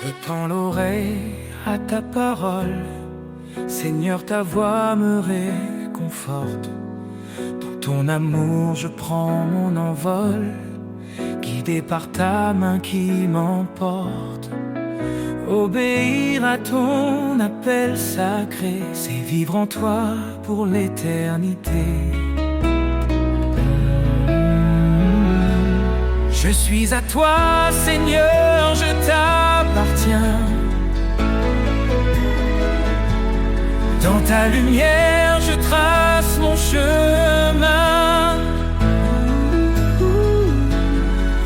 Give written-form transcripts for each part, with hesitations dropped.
Je tends l'oreille à ta parole, Seigneur, ta voix me réconforte. Dans ton amour je prends mon envol, guidé par ta main qui m'emporte. Obéir à ton appel sacré, c'est vivre en toi pour l'éternité. Je suis à toi, Seigneur, je t'appartiens. Dans ta lumière, je trace mon chemin.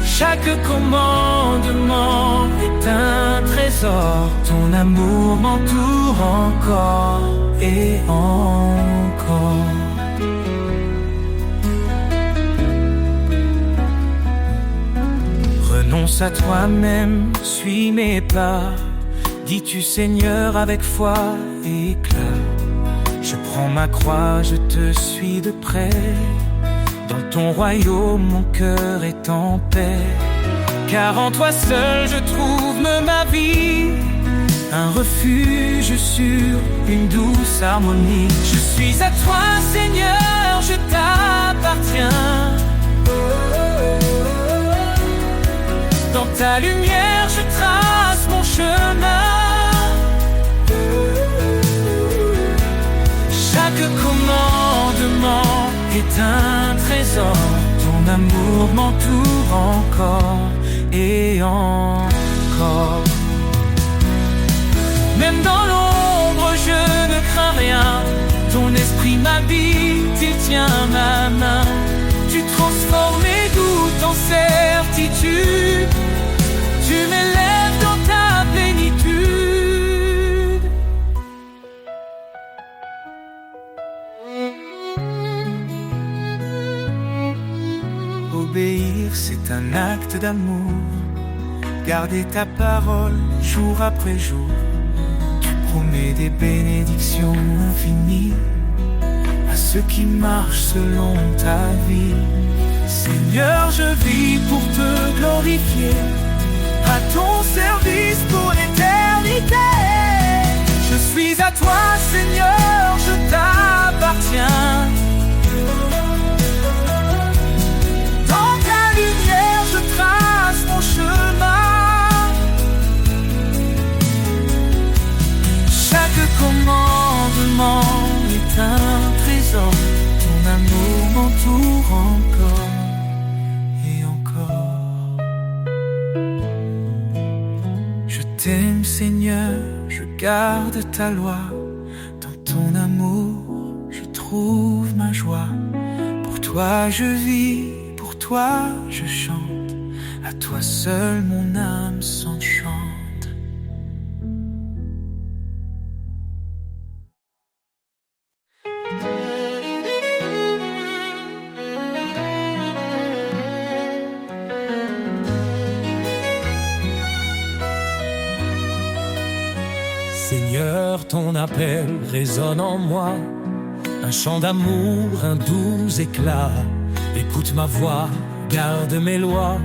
Chaque commandement est un trésor. Ton amour m'entoure encore et encore. Renonce à toi-même, suis mes pas. Dis-tu Seigneur avec foi et éclat. Je prends ma croix, je te suis de près. Dans ton royaume, mon cœur est en paix. Car en toi seul je trouve ma vie, un refuge sur une douce harmonie. Je suis à toi Seigneur, je t'appartiens. Dans ta lumière je trace mon chemin. Chaque commandement est un trésor. Ton amour m'entoure encore et encore. Même dans l'ombre je ne crains rien. Ton esprit m'habite, il tient ma main. Tu transformes mes doutes en certitude. Tu m'élèves dans ta plénitude. Obéir, c'est un acte d'amour. Garder ta parole jour après jour. Tu promets des bénédictions infinies à ceux qui marchent selon ta vie. Seigneur, je vis pour te glorifier, à ton service pour l'éternité. Je suis à toi, Seigneur, je t'appartiens. Dans ta lumière, je trace mon chemin. Chaque commandement est un trésor. Ton amour m'entoure encore et encore. Je t'aime Seigneur, je garde ta loi. Dans ton amour, je trouve ma joie. Pour toi je vis, pour toi je chante. À toi seul mon âme s'enchante. Seigneur, ton appel résonne en moi, un chant d'amour, un doux éclat. Écoute ma voix, garde mes lois.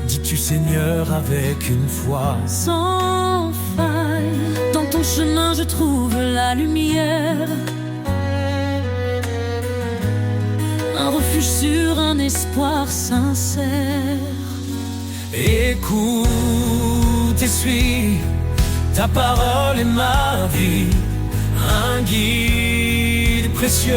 Dis-tu Seigneur avec une foi sans faille. Dans ton chemin je trouve la lumière, un refuge sur un espoir sincère. Écoute et suis, ta parole est ma vie, un guide précieux,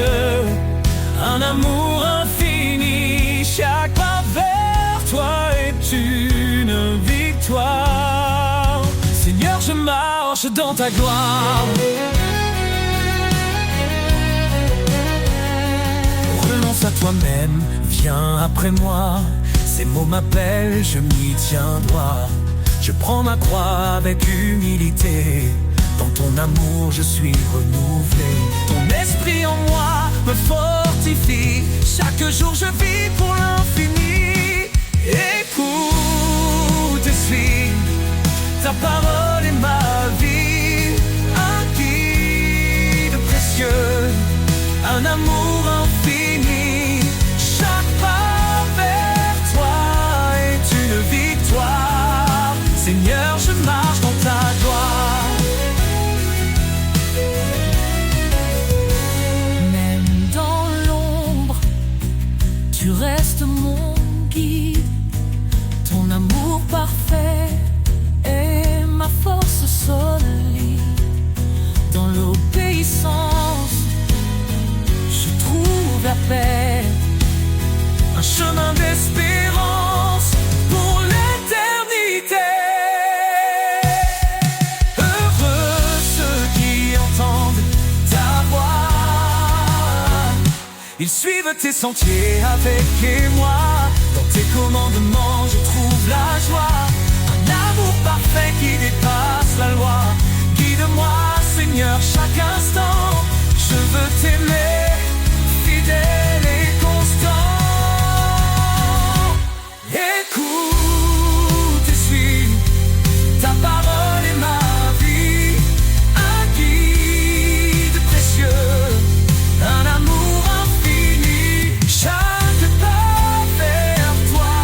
un amour infini. Chaque pas vers toi est une victoire. Seigneur, je marche dans ta gloire. Renonce à toi-même, viens après moi. Ces mots m'appellent, je m'y tiens droit. Je prends ma croix avec humilité. Dans ton amour je suis renouvelé. Ton esprit en moi me fortifie. Chaque jour je vis pour l'infini. Écoute et suis, ta parole est ma vie. Un guide précieux, un amour infini. Chaque pas vers toi est une victoire. Seigneur, je marche dans ta Ils suivent tes sentiers avec émoi. Dans tes commandements je trouve la joie. Un amour parfait qui dépasse la loi. Guide-moi Seigneur chaque instant. Je veux t'aimer, fidèle et constant. Écoute et suis, ta parole est ma vie. Un guide précieux, un amour infini. Chaque pas vers toi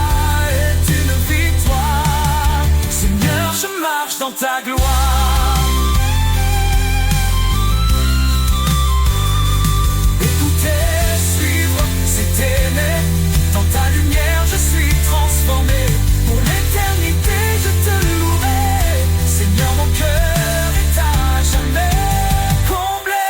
est une victoire. Seigneur, je marche dans ta gloire. Dans ta lumière je suis transformé. Pour l'éternité je te louerai. Seigneur, mon cœur est à jamais comblé.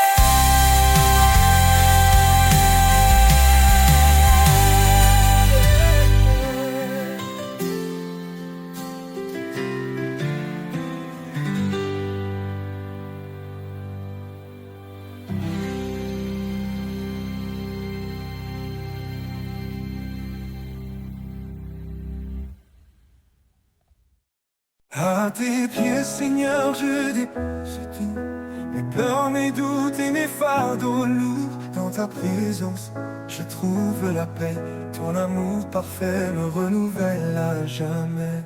À tes pieds, Seigneur, je dépose tout. Mes peurs, mes doutes et mes fardeaux lourds. Dans ta présence, je trouve la paix. Ton amour parfait me renouvelle à jamais.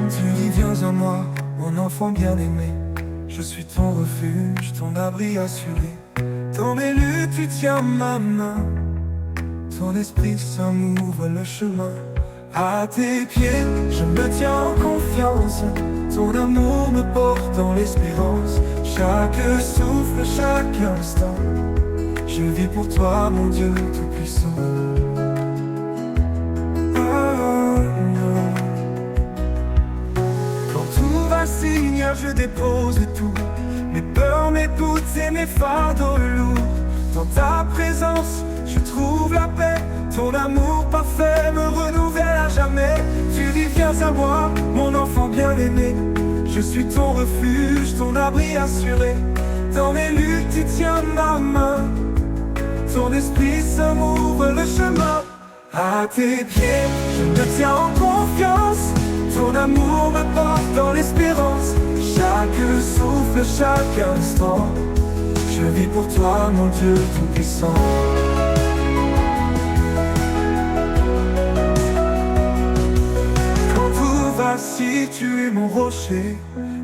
Tu dis, viens en moi, mon enfant bien-aimé. Je suis ton refuge, ton abri assuré. Dans mes luttes, tu tiens ma main. Ton esprit saint m'ouvre le chemin. À tes pieds, je me tiens en confiance. Ton amour me porte dans l'espérance. Chaque souffle, chaque instant, je vis pour toi, mon Dieu tout-puissant. Quand tout va, Seigneur, je dépose tout. Mes peurs, mes doutes et mes fardeaux lourds. Dans ta présence, je trouve la paix. Ton amour parfait me renouvelle à jamais. Tu dis, viens à moi, mon enfant bien-aimé. Je suis ton refuge, ton abri assuré. Dans mes luttes, tu tiens ma main. Ton esprit saint m'ouvre le chemin. À tes pieds, je me tiens en confiance. Ton amour me porte dans l'espérance. Chaque souffle, chaque instant, je vis pour toi, mon Dieu tout-puissant. Quand tout va, si tu es mon rocher,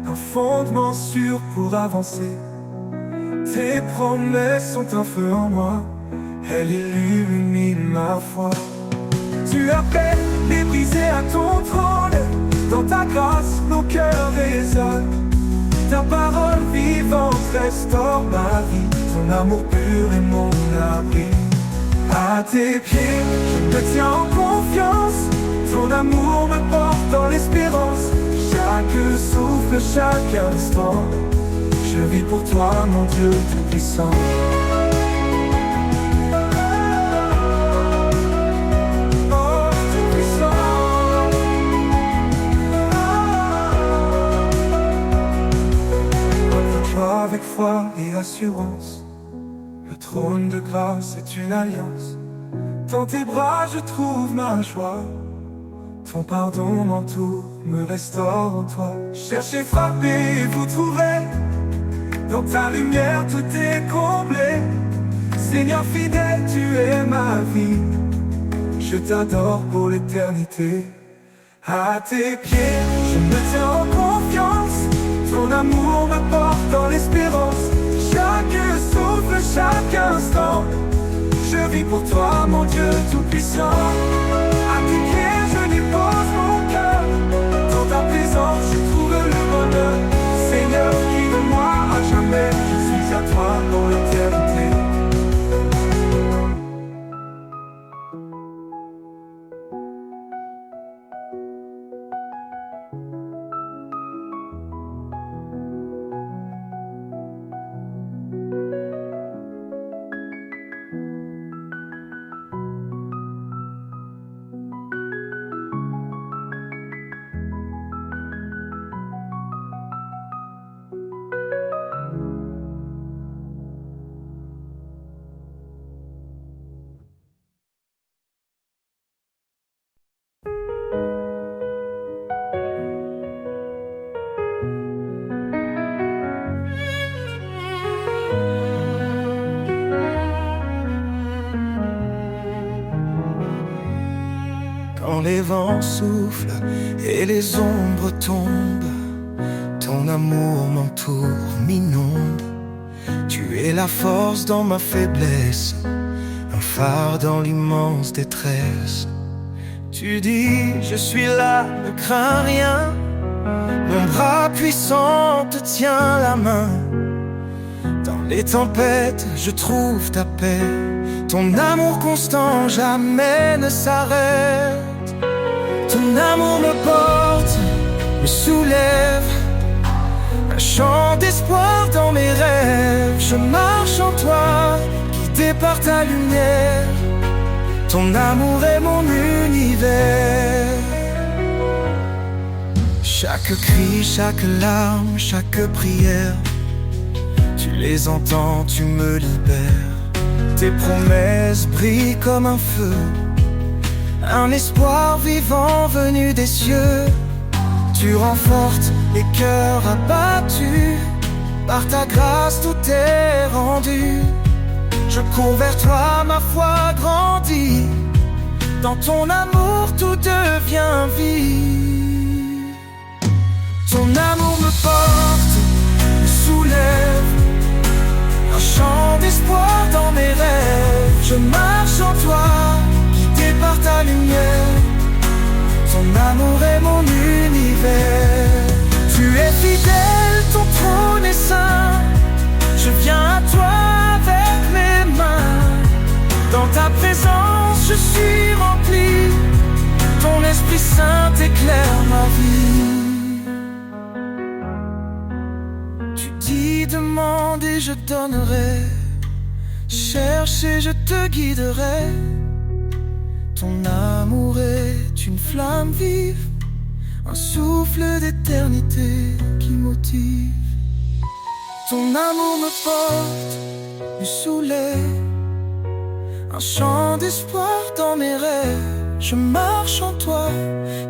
un fondement sûr pour avancer. Tes promesses sont un feu en moi, elles illuminent ma foi. Tu appelles les brisés à ton trône. Dans ta grâce, nos cœurs résonnent. Ta parole vivante restaure ma vie. Ton amour pur est mon abri. À tes pieds, je me tiens en confiance. Ton amour me porte dans l'espérance. Chaque souffle, chaque instant, je vis pour toi, mon Dieu tout-puissant. Avec foi et assurance, le trône de grâce est une alliance. Dans tes bras je trouve ma joie. Ton pardon m'entoure, me restaure en toi. Cherchez, frappez et vous trouverez. Dans ta lumière tout est comblé. Seigneur fidèle, tu es ma vie. Je t'adore pour l'éternité. À tes pieds, je me tiens en confiance. Ton amour me porte dans l'espérance. Chaque souffle, chaque instant, je vis pour toi, mon Dieu tout-puissant. À tes pieds, je dépose mon cœur. Dans ta présence, je trouve le bonheur. Seigneur, guide-moi à jamais. Je suis à toi dans l'éternité. Quand les vents soufflent et les ombres tombent, ton amour m'entoure, m'inonde. Tu es la force dans ma faiblesse, un phare dans l'immense détresse. Tu dis, je suis là, ne crains rien. Mon bras puissant te tient la main. Dans les tempêtes, je trouve ta paix. Ton amour constant jamais ne s'arrête. Ton amour me porte, me soulève. Un chant d'espoir dans mes rêves. Je marche en toi, guidé par ta lumière. Ton amour est mon univers. Chaque cri, chaque larme, chaque prière, tu les entends, tu me libères. Tes promesses brillent comme un feu, un espoir vivant venu des cieux. Tu renforces les cœurs abattus, par ta grâce tout est rendu. Je cours vers toi, ma foi grandit. Dans ton amour tout devient vie. Ton amour me porte, me soulève. Un chant d'espoir dans mes rêves. Je marche en toi, guidé par ta lumière. Ton amour est mon univers. Tu es fidèle, ton trône est saint. Je viens à toi avec mes mains. Dans ta présence je suis rempli. Ton Esprit Saint éclaire ma vie. Tu dis demande et je donnerai. Cherche et je te guiderai. Ton amour est une flamme vive, un souffle d'éternité qui motive. Ton amour me porte, me soulève. Un chant d'espoir dans mes rêves. Je marche en toi,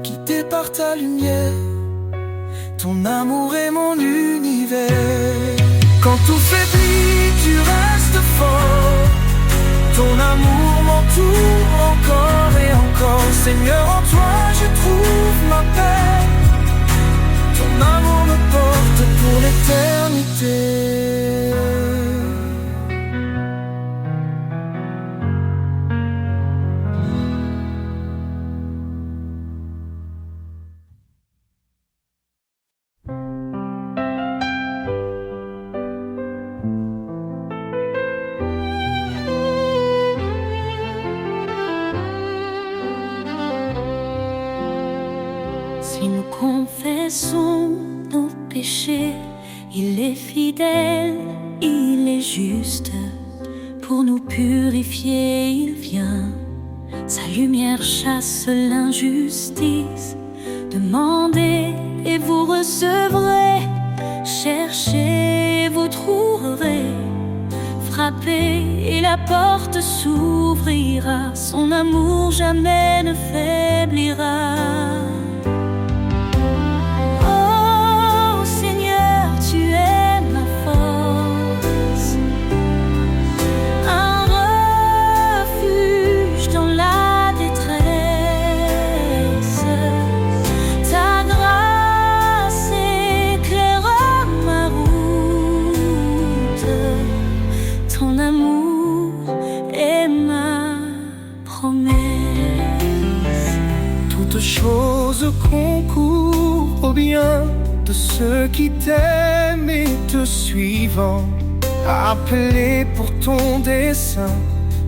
guidé par ta lumière. Ton amour est mon univers. Quand tout faiblit, tu restes fort. Ton amour m'entoure encore et encore. Seigneur, en toi je trouve ma paix. Ton amour me porte pour l'éternité. Si nous confessons nos péchés, il est fidèle, il est juste. Pour nous purifier, il vient. Sa lumière chasse l'injustice. Demandez et vous recevrez. Cherchez et vous trouverez. Frappez et la porte s'ouvrira. Son amour jamais ne faiblira. Concours au bien de ceux qui t'aiment et te suivent. Appelé pour ton dessein,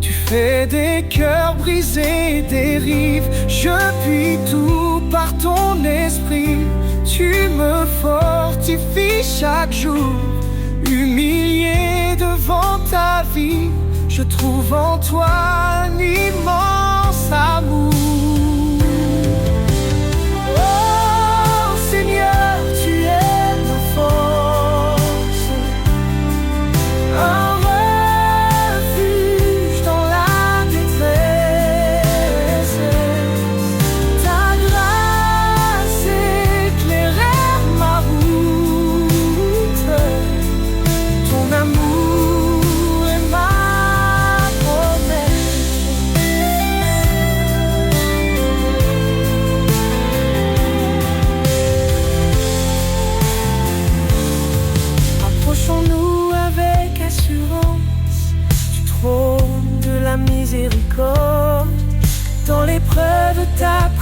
tu fais des cœurs brisés, des rives. Je puis tout par ton esprit. Tu me fortifies chaque jour. Humilié devant ta vie, je trouve en toi un immense amour.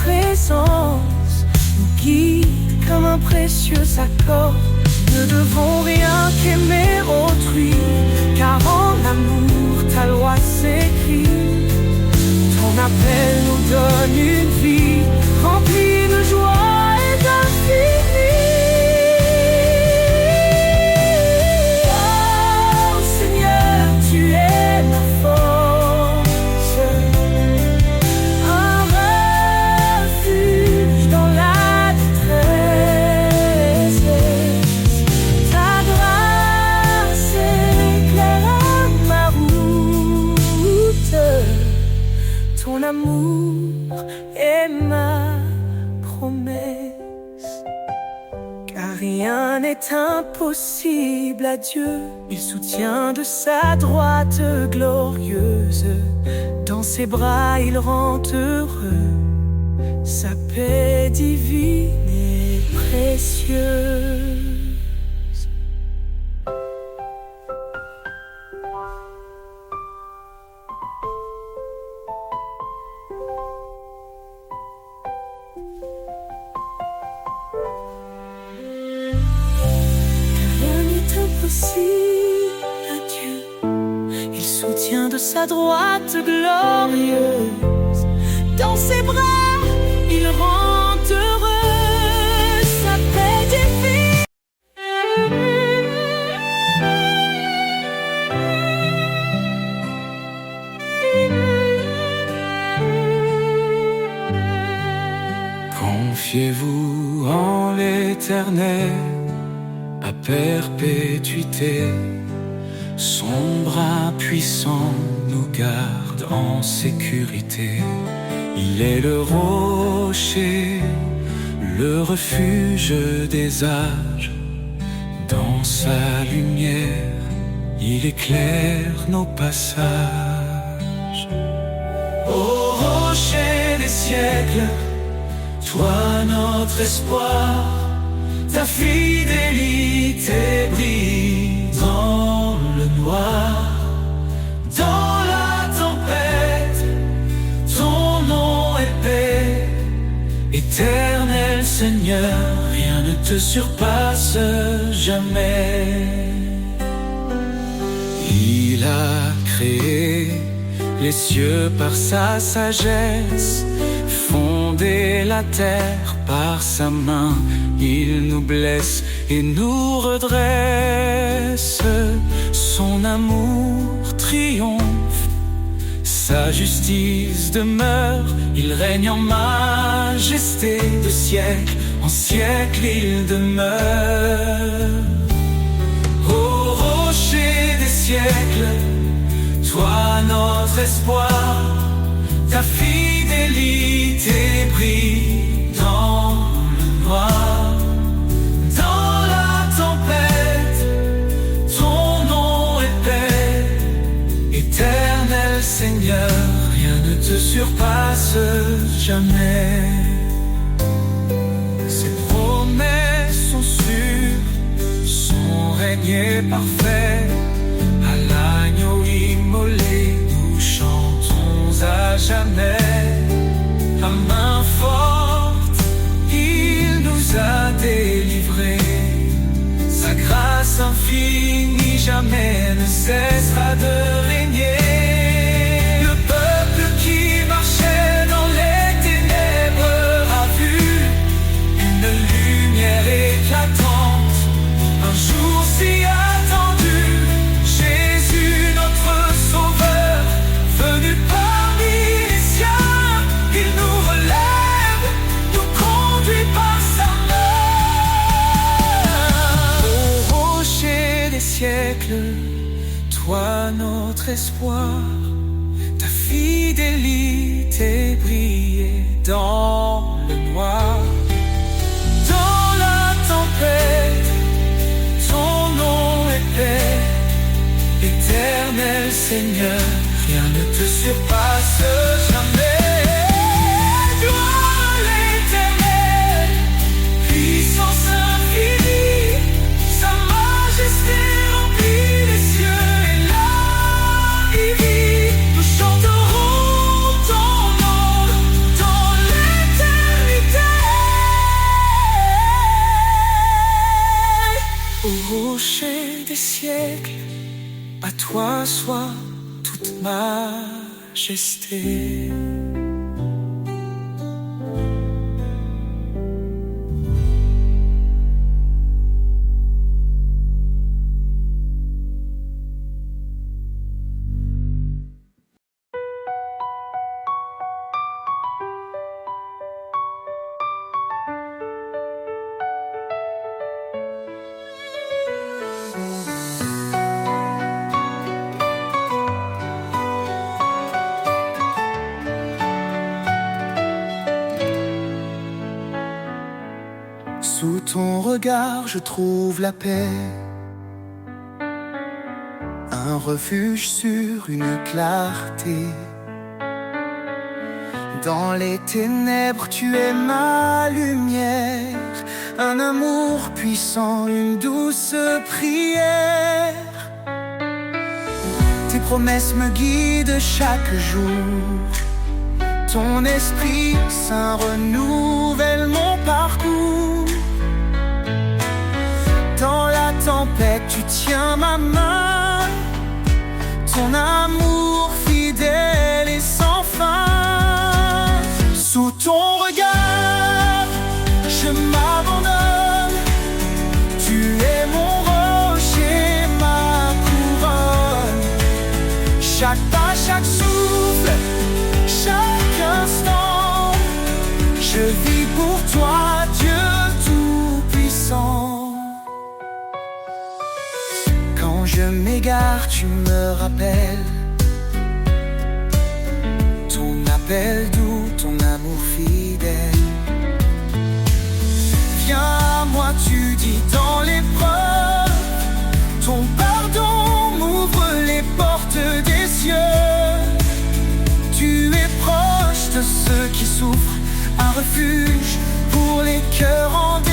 présence nous guide comme un précieux accord. Ne devons rien qu'aimer autrui, car en amour ta loi s'écrit. Ton appel nous donne une vie remplie de joie et d'infini. Oh Seigneur, tu es ma force, un refuge dans la détresse. Ta grâce éclaire ma route, ton amour est ma promesse. Car rien n'est impossible à Dieu, il soutient de sa droite glorieuse. Dans ses bras il rend heureux, sa paix divine et précieuse. À Dieu, il soutient de sa droite glorieuse. Dans ses bras, il rend heureux, sa paix divine. Confiez-vous en l'Éternel à perpétuité, son bras puissant nous garde en sécurité. Il est le rocher, le refuge des âges. Dans sa lumière, il éclaire nos passages. Ô rocher des siècles, toi notre espoir, ta fidélité brille dans le noir. Dans la tempête, ton nom est paix. Éternel Seigneur, rien ne te surpasse jamais. Il a créé les cieux par sa sagesse, fondé la terre par sa main. Il nous blesse et nous redresse. Son amour triomphe, sa justice demeure. Il règne en majesté de siècle en siècle il demeure. Ô rocher des siècles, toi notre espoir, ta fidélité brille dans le noir. Dans la tempête, ton nom est paix. Éternel Seigneur, rien ne te surpasse jamais. Ses promesses sont sûres, son règne est parfait. À l'agneau immolé, nous chantons à jamais. À main forte, il nous a délivrés. Sa grâce infinie jamais ne cessera de régner. Le peuple qui marchait dans les ténèbres a vu une lumière éclatante, un jour si attendu. Jésus notre sauveur, venu parmi les siens, il nous relève, nous conduit par sa main. Ô rocher des siècles, toi notre espoir, ta fidélité brillait dans le noir. Dans la tempête, ton nom est paix. Éternel Seigneur, rien ne te surpasse jamais. Gloire à l'Éternel, puissance infinie, sa majesté remplit les cieux et la vie. Nous chanterons ton nom dans l'éternité. toi soit toute majesté. Sous ton regard, je trouve la paix, un refuge sur une clarté. Dans les ténèbres, tu es ma lumière, un amour puissant, une douce prière. Tes promesses me guident chaque jour, ton esprit saint renouvelle mon parcours. Dans la tempête, tu tiens ma main, ton amour fidèle et sans fin. Sous ton regard, je m'abandonne, tu es mon rocher, ma couronne. Chaque pas, chaque souffle, chaque instant, je vis pour toi, Dieu tout-puissant. Quand je m'égare, tu me rappelles ton appel doux, ton amour fidèle. Viens à moi, tu dis dans l'épreuve, ton pardon m'ouvre les portes des cieux. Tu es proche de ceux qui souffrent, un refuge pour les cœurs en détresse.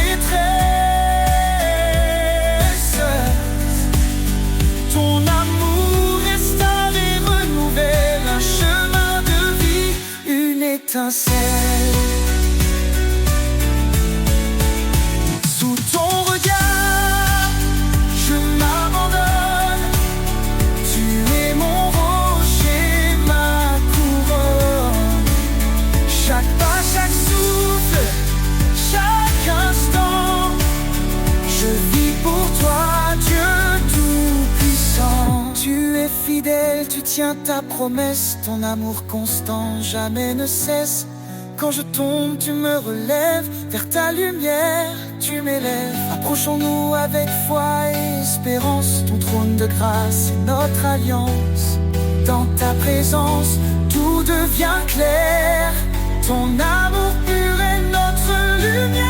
Ton amour restaure et renouvelle un chemin de vie, une étincelle. Sous ton regard, je m'abandonne, tu es mon rocher, ma couronne. Chaque pas, chaque souffle, chaque instant, je vis pour toi, Dieu tout-puissant. Tu es fidèle, tu tiens ta promesse, ton amour constant jamais ne cesse. Quand je tombe, tu me relèves, vers ta lumière, tu m'élèves. Approchons-nous avec foi et espérance, ton trône de grâce est notre alliance. Dans ta présence, tout devient clair, ton amour pur est notre lumière.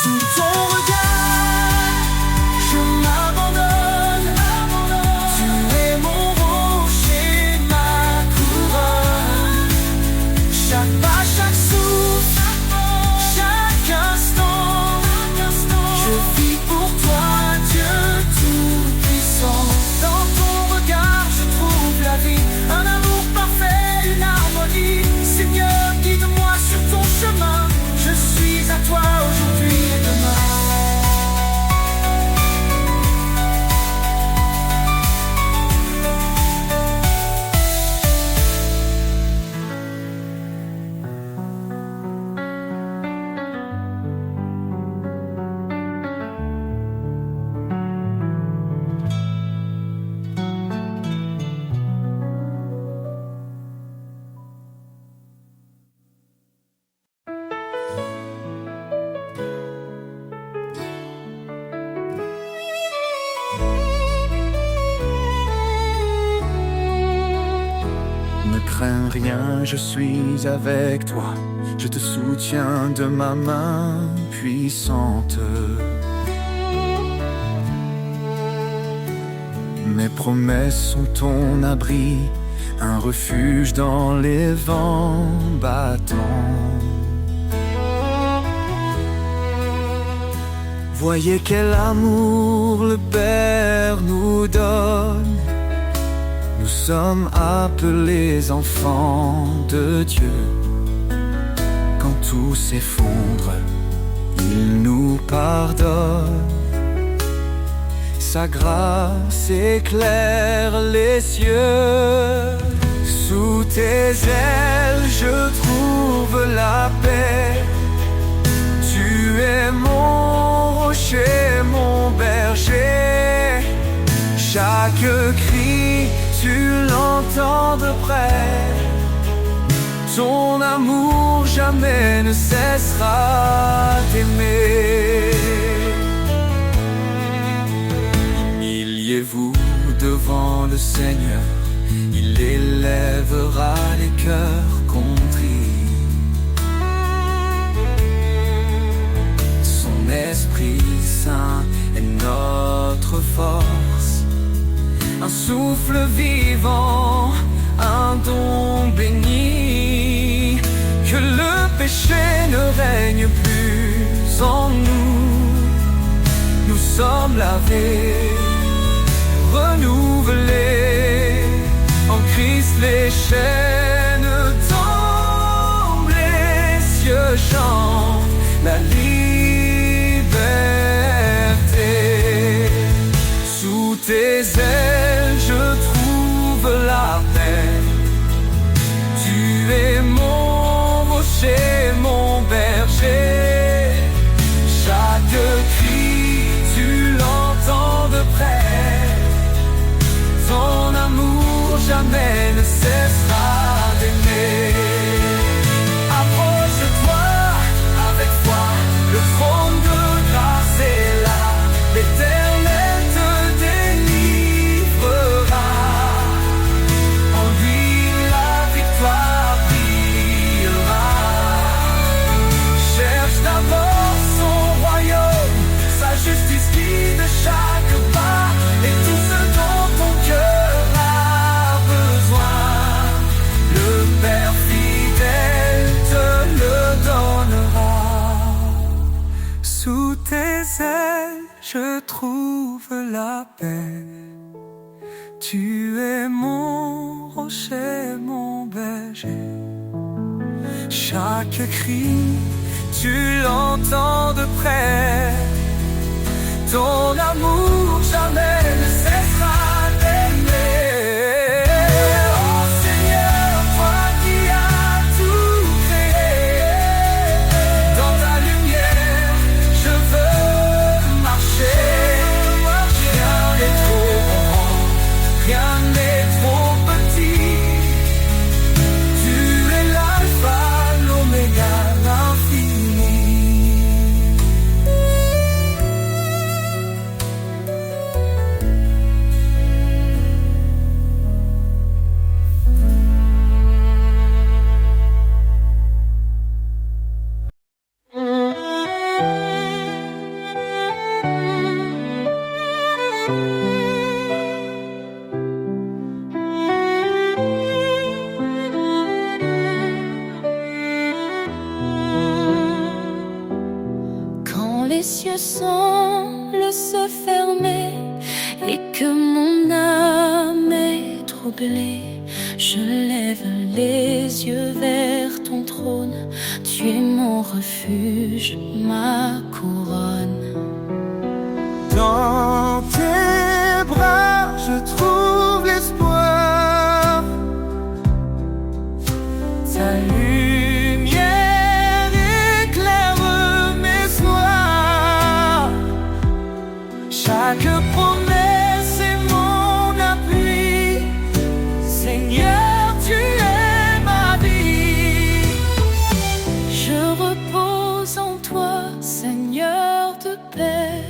Sous ton regard, je m'abandonne, tu es mon rocher, ma couronne. Chaque pas, chaque souffle, chaque instant, je vis pour toi, Dieu tout-puissant. Dans ton regard, je trouve la vie, un amour parfait, une harmonie. Seigneur, guide-moi sur ton chemin, je suis à toi aujourd'hui et demain. Ne crains rien, je suis avec toi, je te soutiens de ma main puissante. Mes promesses sont ton abri, un refuge dans les vents battants. Voyez quel amour le Père nous donne. Nous sommes appelés enfants de Dieu. Quand tout s'effondre, il nous pardonne. sa grâce éclaire les cieux. Sous tes ailes je trouve la paix. Tu es mon rocher, mon berger. Chaque cri, tu l'entends de près. Ton amour jamais ne cessera d'aimer. Humiliez-vous devant le Seigneur, il élèvera les cœurs contris. Son Esprit Saint est notre force, un souffle vivant, un don béni. Que le péché ne règne plus en nous. Nous sommes lavés, renouvelés. En Christ les chaînes tombent, les cieux chantent la liberté. Sous tes ailes je trouve la paix. Tu es mon rocher, mon berger. Chaque cri, tu l'entends de près. Ton amour jamais ne cessera d'aimer. Approche-toi avec foi, le trône de grâce est là. L'Éternel te délivrera. En lui la victoire brillera. Cherche d'abord son royaume, sa justice guide chaque pas. Et tout ce dont ton cœur a besoin, le Père fidèle te le donnera. Sous tes ailes je trouve la paix. Tu es mon rocher, mon berger. Chaque cri, tu l'entends de près. Ton amour jamais ne cessera d'aimer. Oh Seigneur, toi qui as tout créé, dans ta lumière je veux marcher. Rien n'est trop grand, rien n'est trop petit. Tu es l'alpha, l'oméga, l'infini. Quand les cieux semblent se fermer et que mon âme est troublée, je lève les yeux vers ton trône. Tu es mon refuge, ma couronne. Dans tes bras je trouve l'espoir. Ta lumière éclaire mes soirs. Chaque promesse est mon appui. Seigneur, tu es ma vie. Je repose en toi, Seigneur de paix.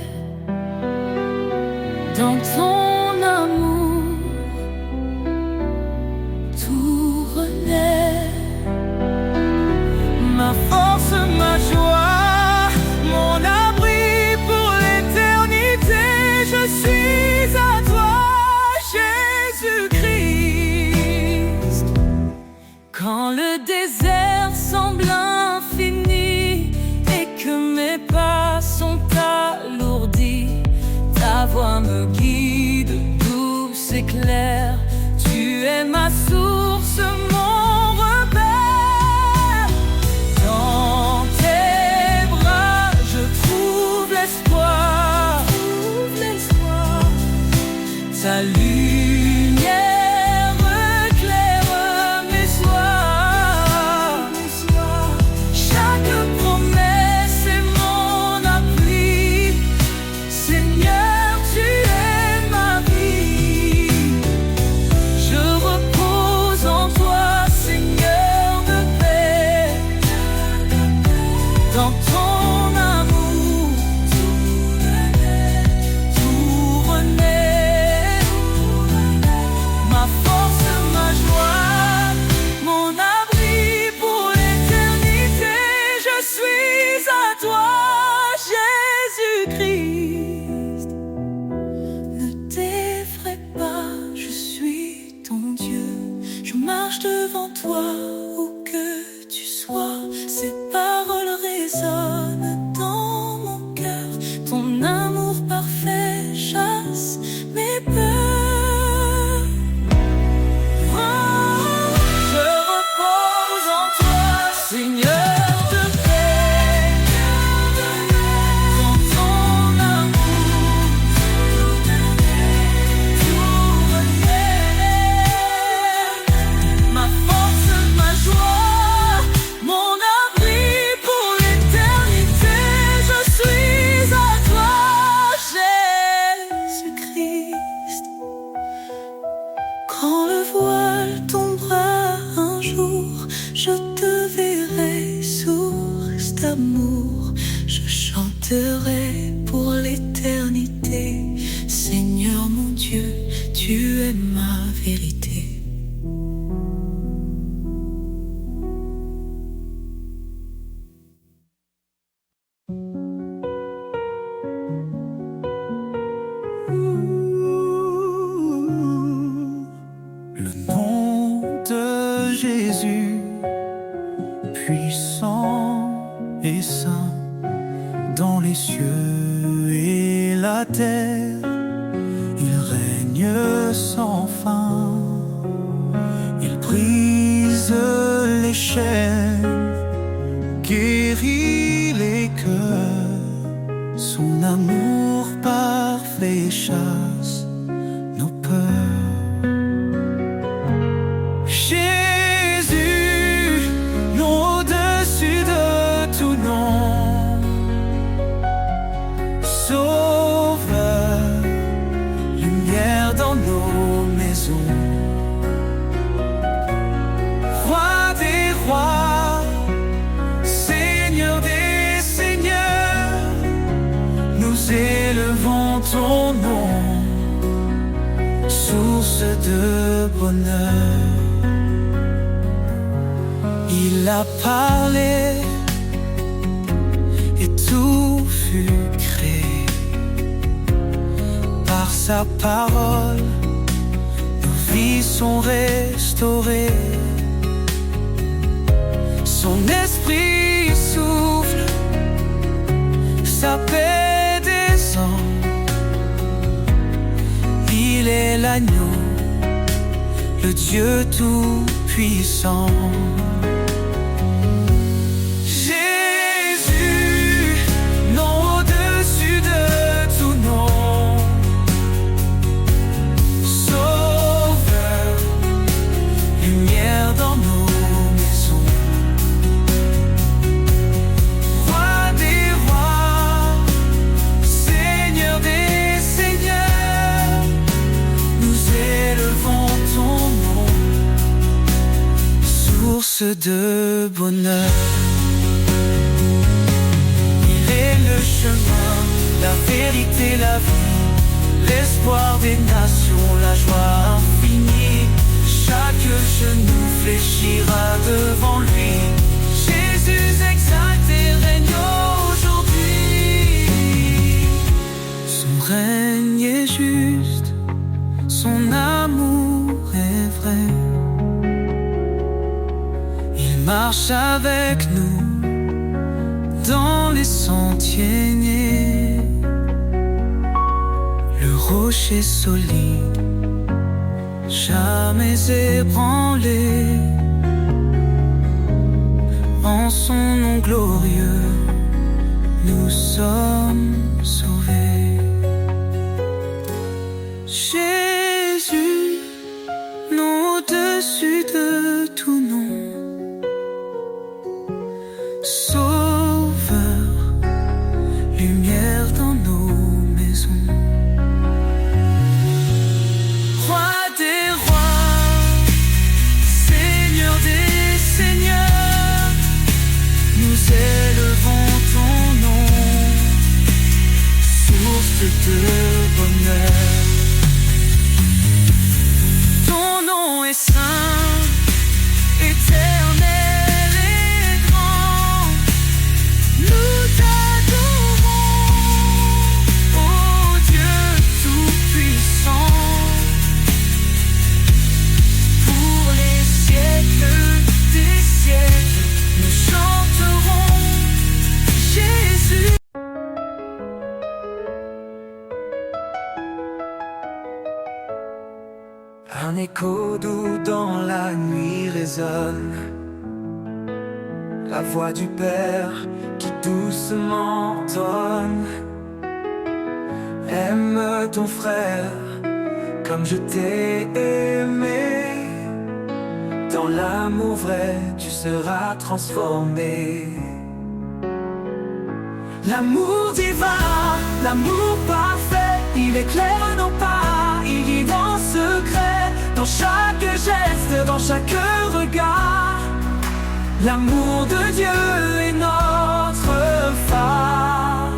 dans ton amour, tout renaît. Ma force, ma joie, mon abri pour l'éternité, je suis à toi, Jésus-Christ. Ne t'effraie pas, je suis ton Dieu. Je marche devant toi où que tu sois. Ces paroles résonnent dans mon cœur. Ton amour parfait chasse mes peurs. Oh, je repose en toi, Seigneur de paix. Dans ton amour, tout renaît. Ma force, ma joie, mon abri pour l'éternité, je suis à toi, Jésus-Christ. Quand le voile tombera un jour, je te verrai, source d'amour. Je chanterai pour l'éternité. Seigneur mon Dieu, tu es ma vérité. Le nom de Jésus, puissant et saint, dans les cieux et la terre, il règne sans fin. Il brise les chaînes, guérit les cœurs. Son amour parfait chasse nos peurs. Jésus, nom au-dessus de tout nom, Sauveur, lumière dans nos maisons, Roi des rois, Seigneur des seigneurs, nous élevons ton nom, source de bonheur. Il a parlé et tout fut créé. Par sa parole, nos vies sont restaurées. Son esprit souffle, sa paix descend. Il est l'agneau, le Dieu tout-puissant. Jésus, nom au-dessus de tout nom, Sauveur, lumière dans nos maisons, Roi des rois, Seigneur des seigneurs, nous élevons ton nom, source de bonheur. Il est le chemin, la vérité, la vie, l'espoir des nations, la joie infinie. Chaque genou fléchira devant lui. Jésus exalté règne aujourd'hui. Son règne est juste, son amour est vrai. Il marche avec nous dans les sentiers nés. Le rocher solide, jamais ébranlé. En son nom glorieux, nous sommes sauvés. Jésus, nom au-dessus de tout nom, Sauveur, lumière dans nos maisons, Roi des rois, Seigneur des seigneurs, nous élevons de bonheur. Ton nom est saint, éternel et grand. Nous t'adorons, ô Dieu tout-puissant. Pour les siècles des siècles, nous chanterons Jésus. Un écho doux dans la nuit résonne, la voix du Père qui doucement tonne. Aime ton frère comme je t'ai aimé. Dans l'amour vrai, tu seras transformé. L'amour divin, l'amour parfait, il éclaire nos pas, il guide en secret, dans chaque geste, dans chaque regard. L'amour de Dieu est notre phare.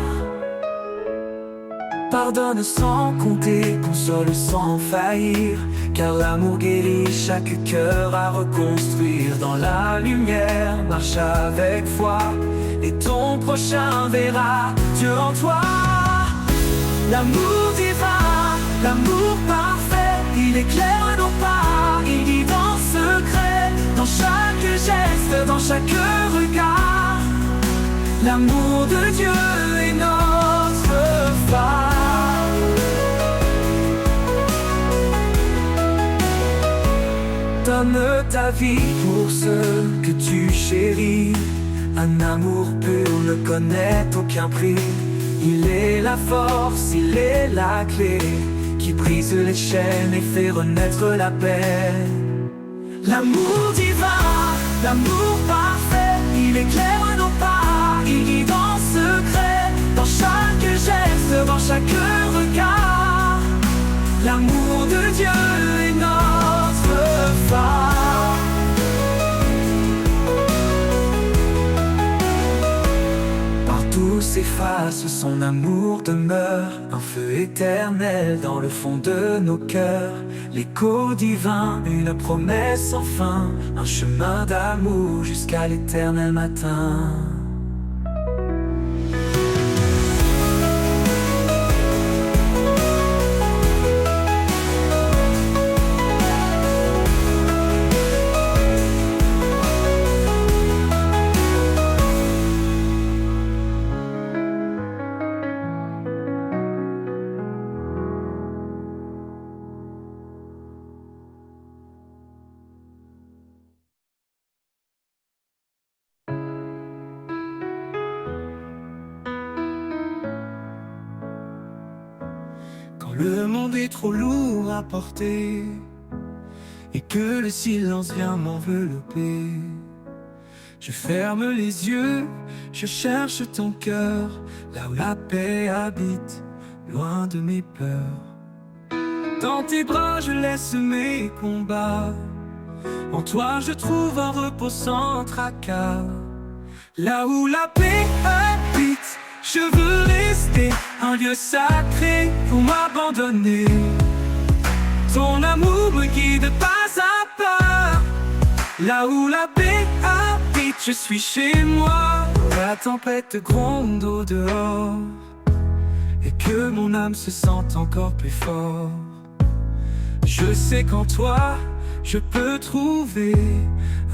Pardonne sans compter, console sans faillir, car l'amour guérit chaque cœur à reconstruire. Dans la lumière, marche avec foi, et ton prochain verra Dieu en toi. L'amour divin, l'amour parfait, il éclaire nos pas, il guide en secret, dans chaque geste, dans chaque regard. L'amour de Dieu est notre phare. Donne ta vie pour ceux que tu chéris. Un amour pur ne connaît aucun prix. Il est la force, il est la clé qui brise les chaînes et fait renaître la paix. L'amour divin, l'amour parfait, il éclaire nos pas, il guide en secret, dans chaque geste, dans chaque regard. L'amour de Dieu est notre phare. Partout s'efface, son amour demeure, un feu éternel dans le fond de nos cœurs. L'écho divin, une promesse sans fin, un chemin d'amour jusqu'à l'éternel matin. Le monde est trop lourd à porter et que le silence vient m'envelopper. Je ferme les yeux, je cherche ton cœur, là où la paix habite, loin de mes peurs. Dans tes bras je laisse mes combats, en toi je trouve un repos sans tracas. Là où la paix habite, je veux rester un lieu sacré pour m'abandonner. Ton amour me guide pas à pas. Là où la paix habite, je suis chez moi. La tempête gronde au dehors et que mon âme se sente encore plus fort. Je sais qu'en toi, je peux trouver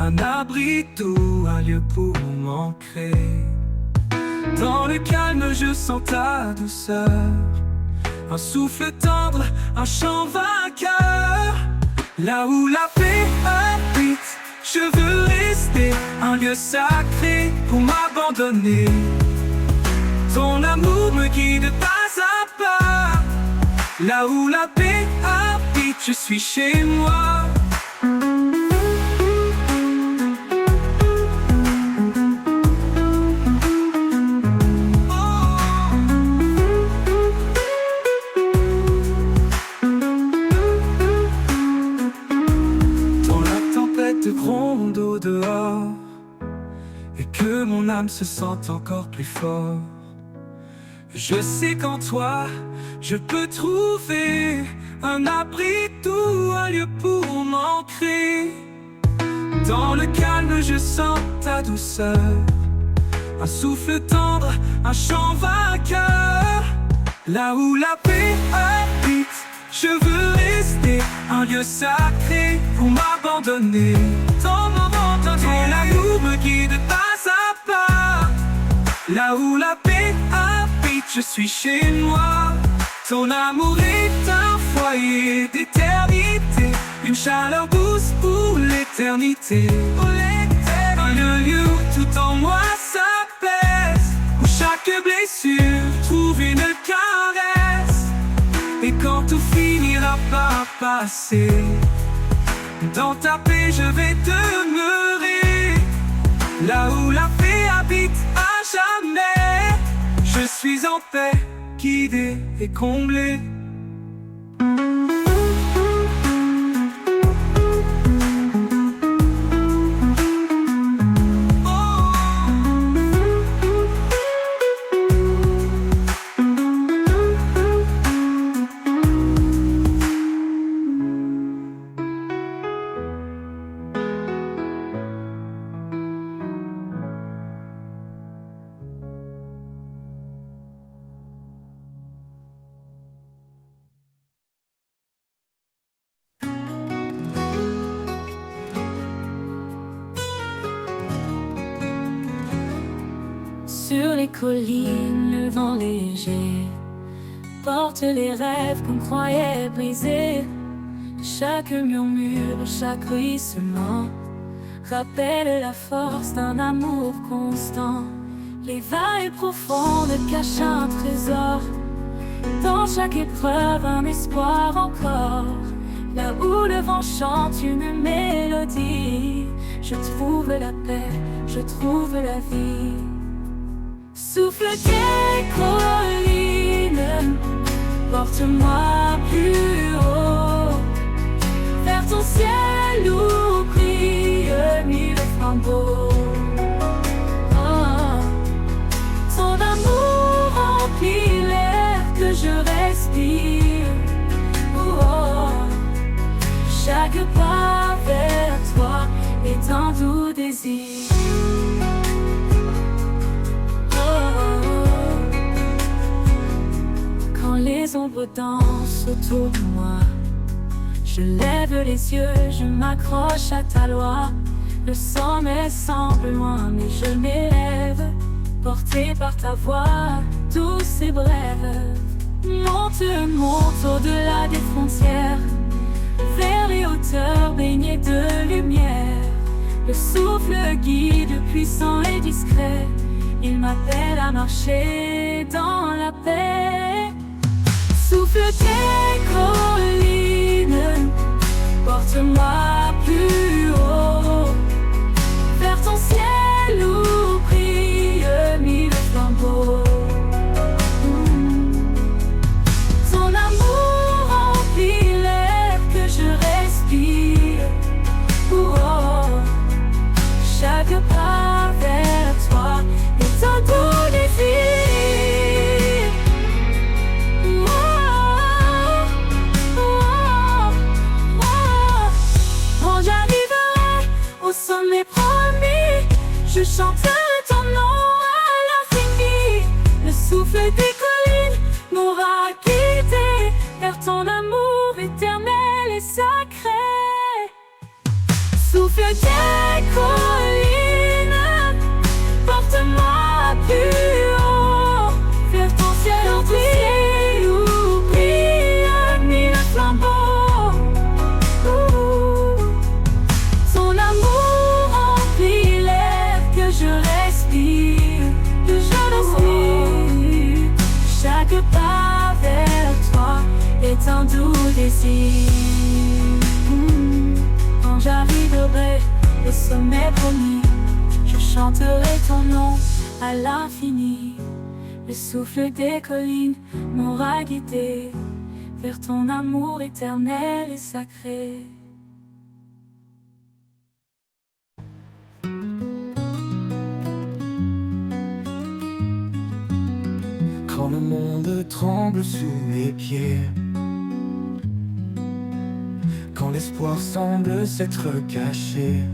un abri doux, un lieu pour m'ancrer. Dans le calme je sens ta douceur, un souffle tendre, un chant vainqueur. Là où la paix habite, je veux rester un lieu sacré pour m'abandonner. Ton amour me guide pas à pas. Là où la paix habite, je suis chez moi. Gronde au dehors et que mon âme se sente encore plus fort. Je sais qu'en toi, je peux trouver un abri doux, un lieu pour m'ancrer. Dans le calme, je sens ta douceur, un souffle tendre, un chant vainqueur. Là où la paix habite, je veux rester un lieu sacré pour m'abandonner. Ton amour me guide pas à pas. Là où la paix habite, je suis chez moi. Ton amour est un foyer d'éternité, une chaleur douce pour l'éternité. Un lieu où tout en moi s'apaise, où chaque blessure trouve une caresse. Et quand tout finira par passer, dans ta paix je vais demeurer. Là où la paix habite à jamais, je suis en paix, guidé et comblé. Sur les collines, le vent léger porte les rêves qu'on croyait brisés. Chaque murmure, chaque ruissellement rappelle la force d'un amour constant. Les vagues profondes cachent un trésor, dans chaque épreuve un espoir encore. Là où le vent chante une mélodie, je trouve la paix, je trouve la vie. Souffle des collines, porte-moi plus haut, vers ton ciel où brillent mille flambeaux. Oh, ton amour remplit l'air que je respire. Oh, chaque pas vers toi est un doux désir. Les ombres dansent autour de moi, je lève les yeux, je m'accroche à ta loi. Le sommet semble loin, mais je m'élève, porté par ta voix douce et brève. Monte, monte au-delà des frontières, vers les hauteurs baignées de lumière. Le souffle guide, puissant et discret, il m'appelle à marcher dans la paix. Souffle des collines, porte-moi plus haut, vers ton ciel où brillent mille flambeaux. Ton amour remplit l'air que je respire. Oh, chaque pas vers toi est un doux défi. Sommet promis, je chanterai ton nom à l'infini. Le souffle des collines m'aura guidé vers ton amour éternel et sacré. Souffle des collines, porte-moi plus haut, vers ton ciel entier où brillent mille flambeaux. Ton amour je respire, chaque pas vers toi est un doux désir. Quand j'arriverai au sommet promis, je chanterai ton nom à l'infini. Le souffle des collines m'aura guidé vers ton amour éternel et sacré. quand le monde tremble sous mes pieds, quand l'espoir semble s'être caché.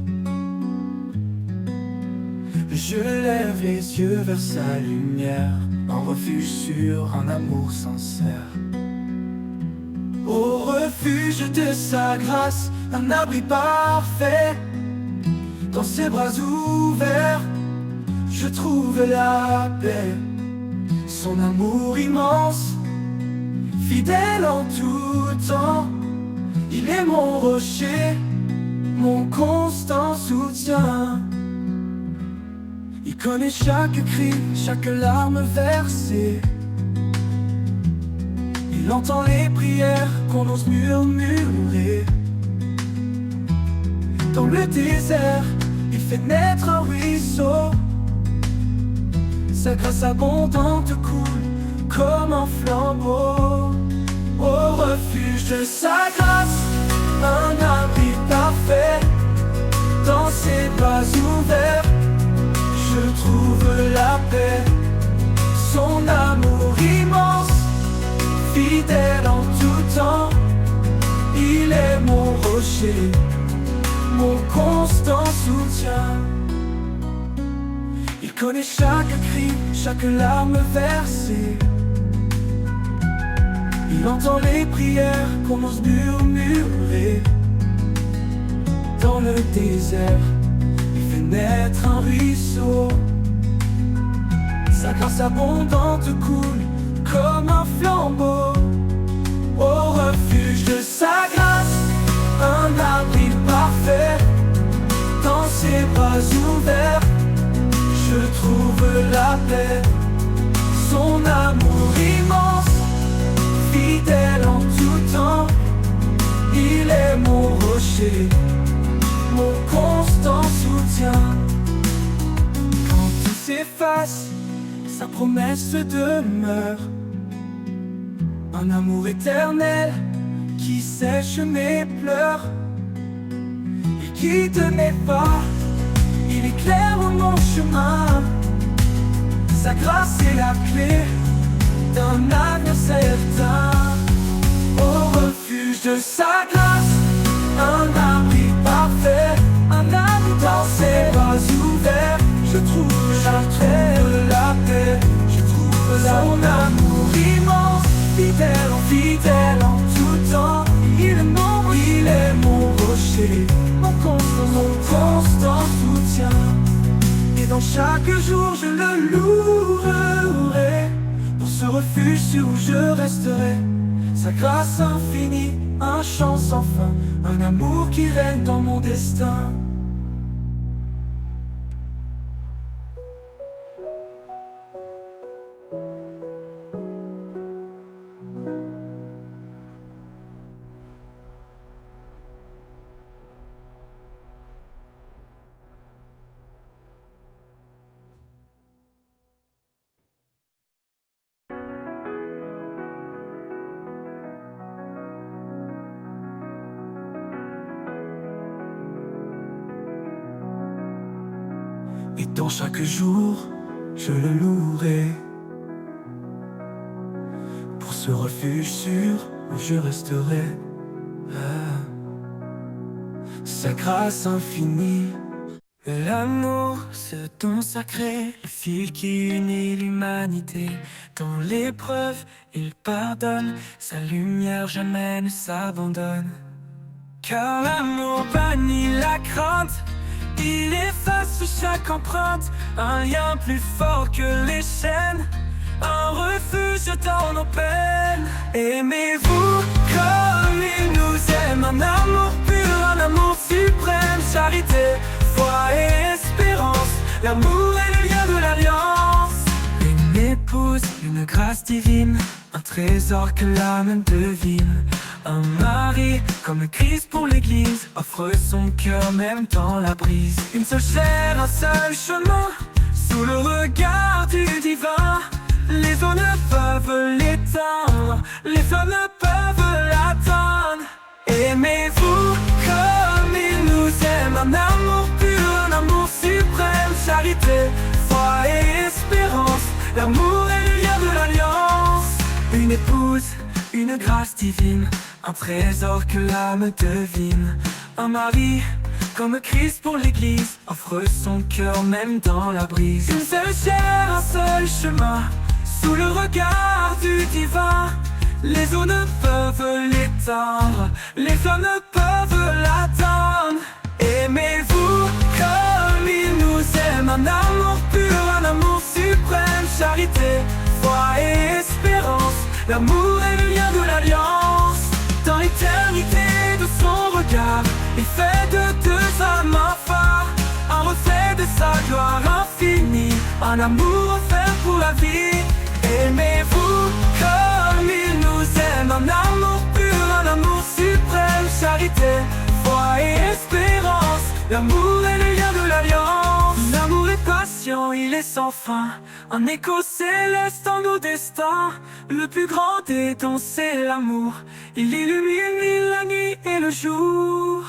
Je lève les yeux vers sa lumière, un refuge sûr, un amour sincère. Au refuge de sa grâce, un abri parfait. Dans ses bras ouverts, je trouve la paix. Son amour immense, fidèle en tout temps. Il est mon rocher, mon constant soutien. Il connaît chaque cri, chaque larme versée. Il entend les prières qu'on ose murmurer. Dans le désert, il fait naître un ruisseau. Sa grâce abondante coule comme un flambeau. Au refuge de sa grâce, un abri parfait. Dans ses bras ouverts, je trouve la paix. Son amour immense, fidèle en tout temps. Il est mon rocher, mon constant soutien. Il connaît chaque cri, chaque larme versée. Il entend les prières qu'on ose murmurer. Dans le désert, il fait naître un ruisseau. Sa grâce abondante coule comme un flambeau. Au refuge de sa grâce, un abri parfait. Dans ses bras ouverts, je trouve la paix. Son amour immense, fidèle en tout temps. Il est mon rocher, mon constant soutien. Quand tout s'efface, sa promesse demeure. Un amour éternel qui sèche mes pleurs. Il quitte mes pas, il éclaire mon chemin. Sa grâce est la clé d'un avenir certain. Au refuge de sa grâce, un abri parfait. Un amour dans ses bras ouverts, je trouve la paix. Je trouve son amour immense, fidèle en tout temps. Il est mon rocher, mon constant soutien. Et dans chaque jour je le louerai. Pour ce refuge sûr où je resterai. Sa grâce infinie, un chant sans fin. Un amour qui règne dans mon destin. Et dans chaque jour, je le louerai. Pour ce refuge sûr où je resterai. Sa grâce infinie. L'amour, ce don sacré, le fil qui unit l'humanité. Dans l'épreuve, il pardonne, sa lumière jamais ne s'abandonne. Car l'amour bannit la crainte, il efface chaque empreinte. Un lien plus fort que les chaînes, un refuge dans nos peines. Aimez-vous comme il nous aime, un amour pur, un amour suprême. Charité, foi et espérance, l'amour est le lien de l'alliance. Une épouse, une grâce divine, un trésor que l'âme devine. Un mari, comme le Christ pour l'église, offre son cœur même dans la brise. Une seule chair, un seul chemin, sous le regard du divin. Les eaux ne peuvent l'éteindre, les flammes ne peuvent l'atteindre. Aimez-vous comme il nous aime, un amour pur, un amour suprême. Charité, foi et espérance, l'amour est le lien de l'alliance. Une épouse, une grâce divine, un trésor que l'âme devine. Un mari, comme Christ pour l'église, offre son cœur même dans la brise. Une seule chair, un seul chemin, sous le regard du divin. Les eaux ne peuvent l'éteindre, les flammes ne peuvent l'atteindre. Aimez-vous comme il nous aime, un amour pur, un amour suprême. Charité, foi et espérance, l'amour est le lien de l'alliance. Dans l'éternité de son regard, il fait de deux âmes un phare, un reflet de sa gloire infinie, un amour offert pour la vie. Aimez-vous comme il nous aime, un amour pur, un amour suprême. Charité, foi et espérance, l'amour est le lien de l'alliance. L'amour est patient, il est sans fin, un écho céleste dans nos destins. Le plus grand des dons, c'est l'amour, il illumine la nuit et le jour.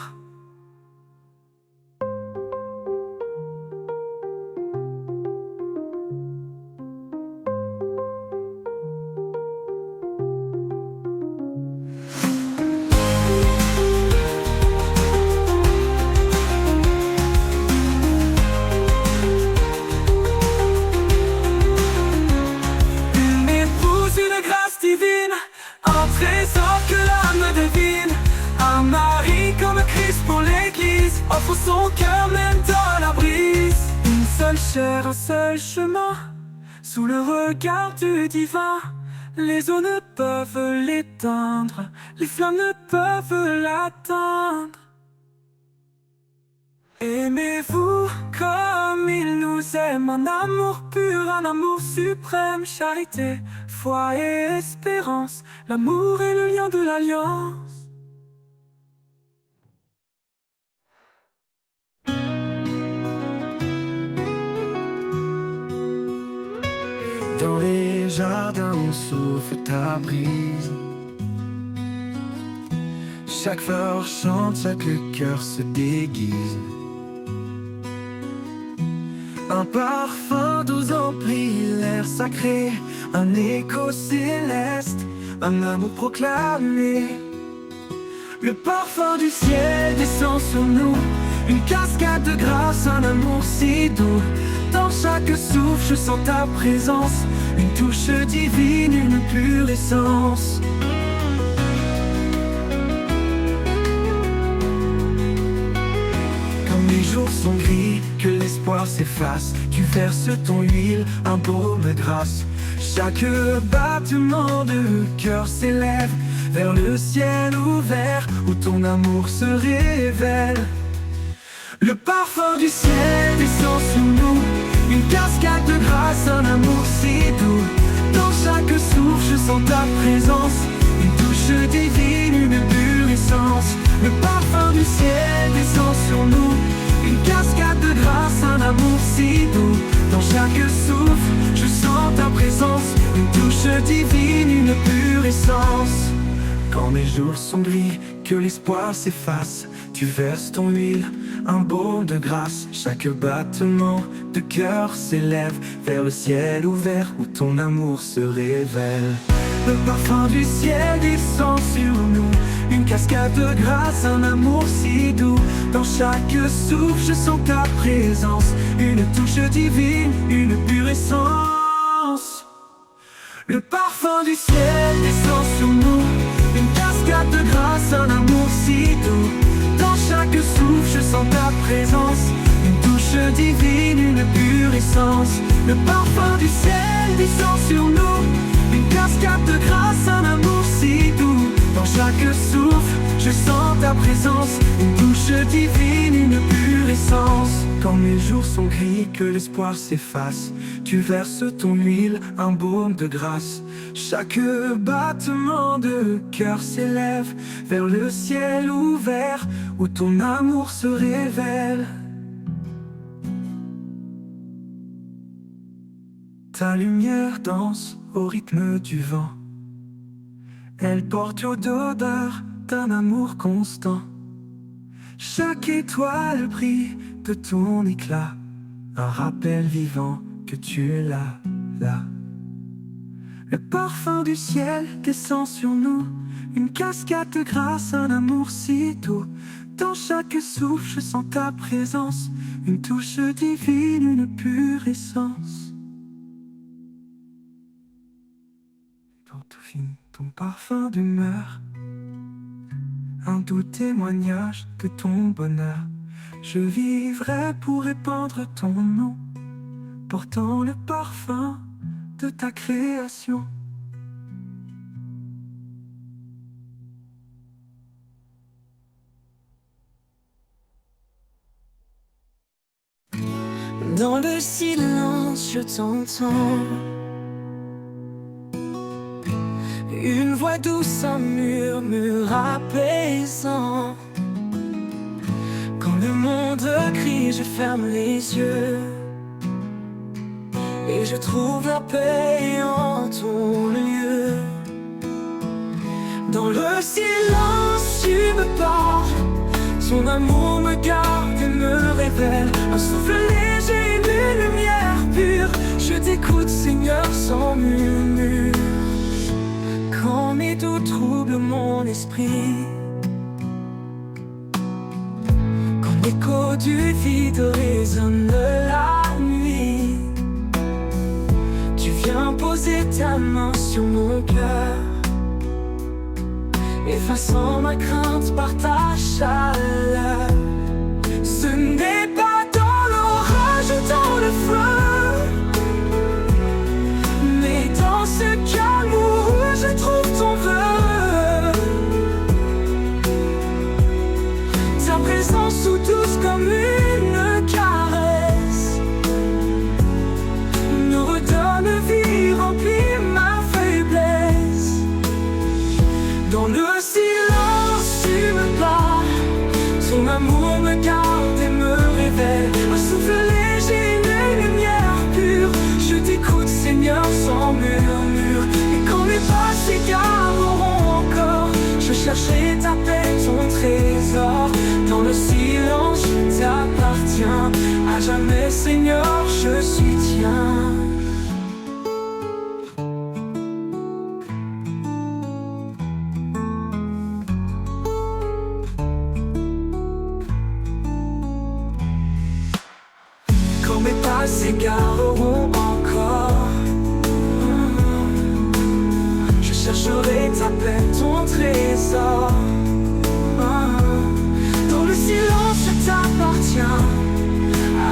Un trésor que l'âme devine, un mari comme Christ pour l'église, offre son cœur même dans la brise. Une seule chair, un seul chemin, sous le regard du divin. Les eaux ne peuvent l'éteindre, les flammes ne peuvent l'atteindre. Aimez-vous comme il nous aime, un amour pur, un amour suprême. Charité, foi et espérance, l'amour est le lien de l'alliance. Dans les jardins on souffle ta brise, chaque fleur chante, chaque cœur se déguise. Un parfum doux emplit l'air sacré, un écho céleste, un amour proclamé. Le parfum du ciel descend sur nous, une cascade de grâce, un amour si doux. Dans chaque souffle je sens ta présence, une touche divine, une pure essence. Les jours sont gris, que l'espoir s'efface, tu verses ton huile, un baume de grâce. Chaque battement de cœur s'élève vers le ciel ouvert, où ton amour se révèle. Le parfum du ciel descend sur nous, une cascade de grâce, un amour si doux. Dans chaque souffle je sens ta présence, une touche divine, une pure essence. Le parfum du ciel descend sur nous, une cascade de grâce, un amour si doux. Dans chaque souffle, je sens ta présence, une touche divine, une pure essence. Quand mes jours sont gris, que l'espoir s'efface, tu verses ton huile, un baume de grâce. Chaque battement de cœur s'élève vers le ciel ouvert, où ton amour se révèle. Le parfum du ciel descend sur nous, une cascade de grâce, un amour si doux. Dans chaque souffle je sens ta présence, une touche divine, une pure essence. Le parfum du ciel descend sur nous, une cascade de grâce, un amour si doux. Dans chaque souffle je sens ta présence, une touche divine, une pure essence. Le parfum du ciel descend sur nous, une cascade de grâce, un amour si doux. Dans chaque souffle, je sens ta présence, une touche divine, une pure essence. Quand mes jours sont gris, que l'espoir s'efface, tu verses ton huile, un baume de grâce. Chaque battement de cœur s'élève vers le ciel ouvert, où ton amour se révèle. Ta lumière danse au rythme du vent, elle porte l'odeur d'un amour constant. Chaque étoile brille de ton éclat, un rappel vivant que tu es là, là. Le parfum du ciel descend sur nous, une cascade de grâce, un amour si doux. Dans chaque souffle, je sens ta présence, une touche divine, une pure essence. Dans tout film, ton parfum d'humeur, un doux témoignage de ton bonheur. Je vivrai pour répandre ton nom, portant le parfum de ta création. Dans le silence, je t'entends. Une voix douce, un murmure apaisant. Quand le monde crie, je ferme les yeux et je trouve la paix en ton lieu. Dans le silence, tu me parles. Son amour me garde et me révèle. Un souffle léger, une lumière pure. Je t'écoute, Seigneur, sans murmure. Quand mes doutes troublent mon esprit, quand l'écho du vide résonne la nuit, tu viens poser ta main sur mon cœur, effaçant ma crainte par ta chaleur. Ce n'est pas dans l'orage ou dans le feu, mais dans ce calme où je trouve ton vœu. Ta présence ou douce comme une caresse me redonne vie, remplit ma faiblesse. Dans le silence, tu me parles. Son amour me garde et me révèle. Un souffle léger, une lumière pure. Je t'écoute, Seigneur, sans murmure. Et quand mes pas s'égareront encore, je chercherai ta paix, ton trésor. Dans le silence, je t'appartiens. À jamais, Seigneur, je suis tien. Quand mes pas s'égareront encore, je chercherai ta paix, ton trésor. Dans le silence, je t'appartiens.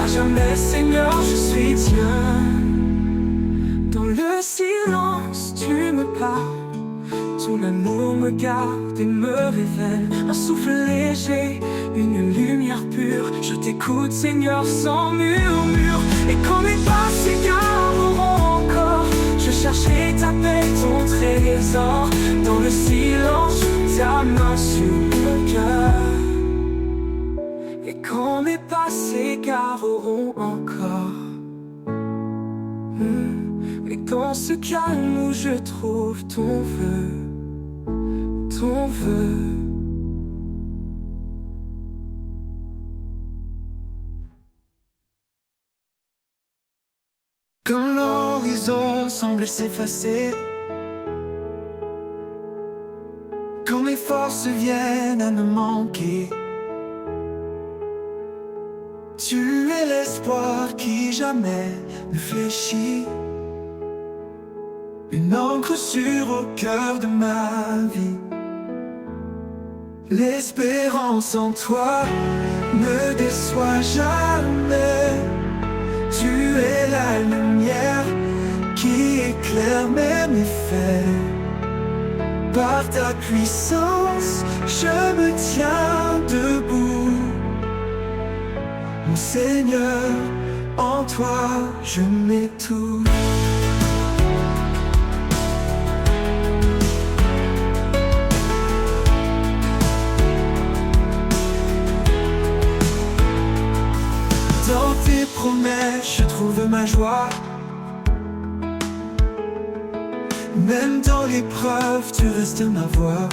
À jamais, Seigneur, je suis tien. Dans le silence, tu me parles. Ton amour me garde et me révèle. Un souffle léger, une lumière pure. Je t'écoute, Seigneur, sans murmure. Et quand mes pas s'égareront encore, je chercherai ta paix, ton trésor. Dans le silence, ta main sur mon cœur. Et quand mes pas s'égareront encore, et dans ce calme où je trouve ton vœu, ton vœu. Quand l'horizon semble s'effacer, quand mes forces viennent à me manquer, tu es l'espoir qui jamais ne fléchit, une encre sûre au cœur de ma vie. L'espérance en toi ne déçoit jamais. Tu es la lumière qui éclaire mes méfaits. Par ta puissance, je me tiens debout. Mon Seigneur, en toi, je m'étouffe. Dans tes promesses, je trouve ma joie. Même dans l'épreuve, tu restes ma voix.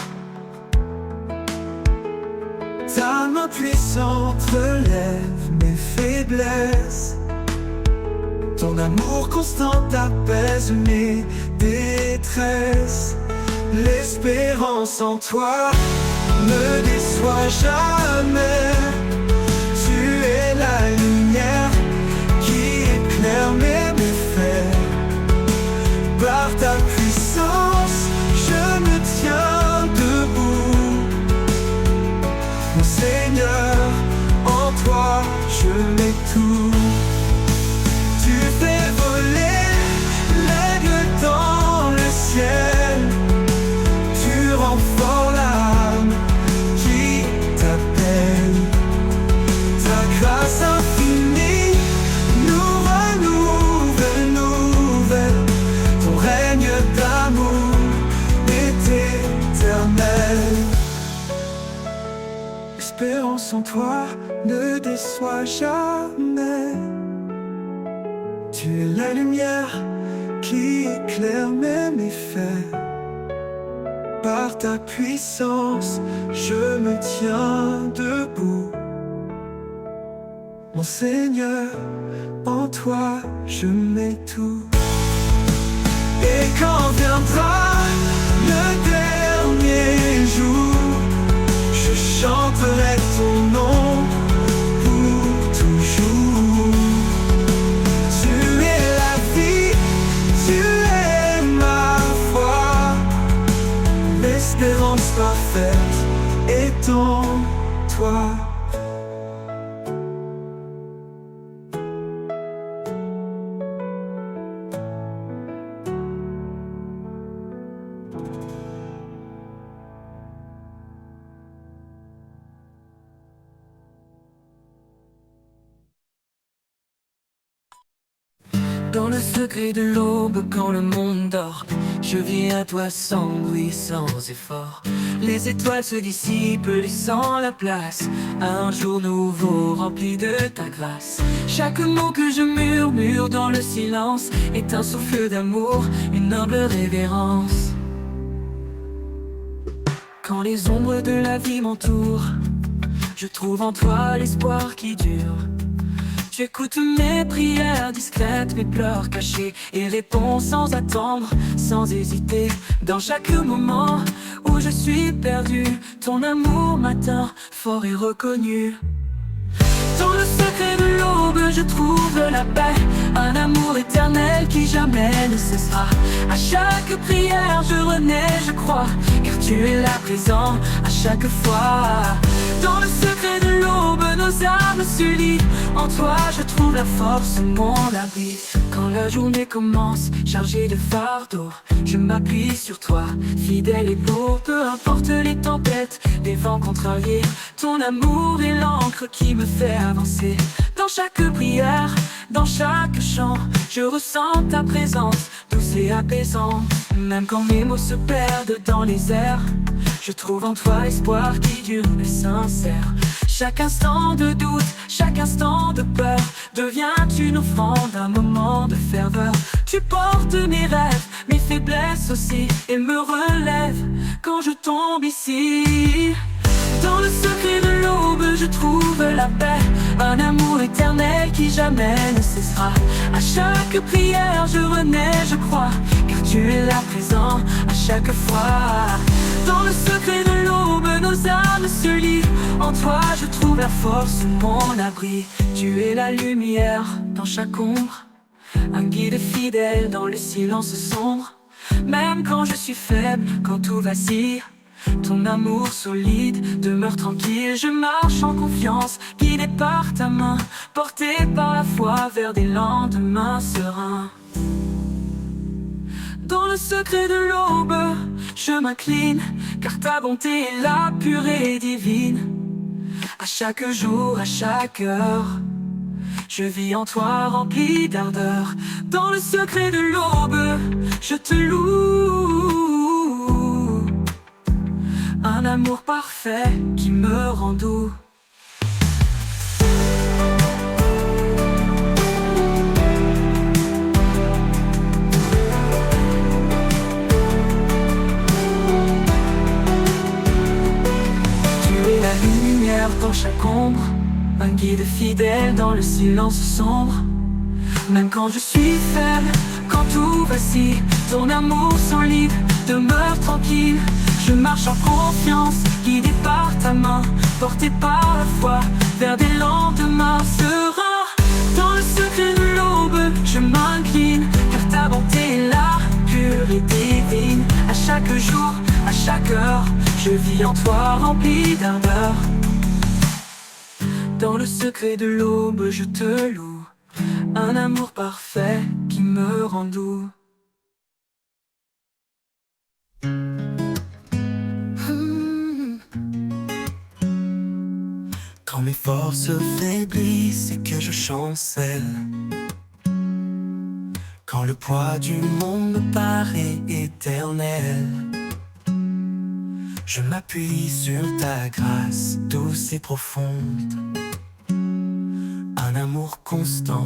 Ta main puissante relève mes faiblesses. Ton amour constant apaise mes détresses. détresse. L'espérance en toi ne déçoit jamais. Tu es la lumière qui éclaire mes méfaits. Par ta puissance, je me tiens debout. Mon Seigneur, en toi, je mets tout. Tu fais voler l'aigle dans le ciel. Tu rends fort l'âme qui t'appelle. Ta grâce infinie nous renouvelle, nouvelle. Ton règne d'amour est éternel. L'espérance en toi ne déçoit jamais. Tu es la lumière qui éclaire mes méfaits. Par ta puissance, je me tiens debout. Mon Seigneur, en toi, je mets tout. Et quand viendra le dernier jour, je chanterai ton nom pour toujours. Tu es la vie, tu es ma foi. L'espérance parfaite est en toi. Dans le secret de l'aube, quand le monde dort, je viens à toi sans bruit, sans effort. Les étoiles se dissipent, laissant la place à un jour nouveau rempli de ta grâce. Chaque mot que je murmure dans le silence est un souffle d'amour, une humble révérence. Quand les ombres de la vie m'entourent, je trouve en toi l'espoir qui dure. Tu écoutes mes prières discrètes, mes pleurs cachés, et réponds sans attendre, sans hésiter. Dans chaque moment où je suis perdu, ton amour m'atteint, fort et reconnu. Dans le secret de l'aube, je trouve la paix, un amour éternel qui jamais ne cessera. À chaque prière, je renais, je crois, car tu es là présent à chaque fois. Dans le secret de l'aube, nos âmes s'unissent. En toi, je trouve la force, mon abri. Quand la journée commence, chargée de fardeaux, je m'appuie sur toi, fidèle et beau. Peu importe les tempêtes, les vents contrariés, ton amour est l'encre qui me fait avancer. Dans chaque prière, dans chaque chant, je ressens ta présence, douce et apaisante. Même quand mes mots se perdent dans les airs, je trouve en toi l'espoir qui dure et sincère. Chaque instant de doute, chaque instant de peur devient une offrande, un moment de ferveur. Tu portes mes rêves, mes faiblesses aussi, et me relèves quand je tombe ici. Dans le secret de l'aube, je trouve la paix, un amour éternel qui jamais ne cessera. À chaque prière, je renais, je crois, car tu es là présent à chaque fois. Dans le secret de l'aube, nos âmes se lient. En toi, je trouve la force, mon abri. Tu es la lumière dans chaque ombre, un guide fidèle dans le silence sombre. Même quand je suis faible, quand tout vacille, ton amour solide demeure tranquille. Je marche en confiance, guidé par ta main, porté par la foi vers des lendemains sereins. Dans le secret de l'aube, je m'incline, car ta bonté est la pure et divine. À chaque jour, à chaque heure, je vis en toi rempli d'ardeur. Dans le secret de l'aube, je te loue, un amour parfait qui me rend doux. Dans chaque ombre, un guide fidèle dans le silence sombre. Même quand je suis faible, quand tout vacille, Ton amour solide demeure tranquille. Je marche en confiance, guidé par ta main, porté par la foi vers des lendemains sereins. Dans le secret de l'aube, je m'incline, car ta bonté est là, pure et divine. À chaque jour, à chaque heure, je vis en toi rempli d'ardeur. Dans le secret de l'aube, je te loue, un amour parfait qui me rend doux. Quand mes forces faiblissent et que je chancelle, quand le poids du monde me paraît éternel, je m'appuie sur ta grâce douce et profonde, un amour constant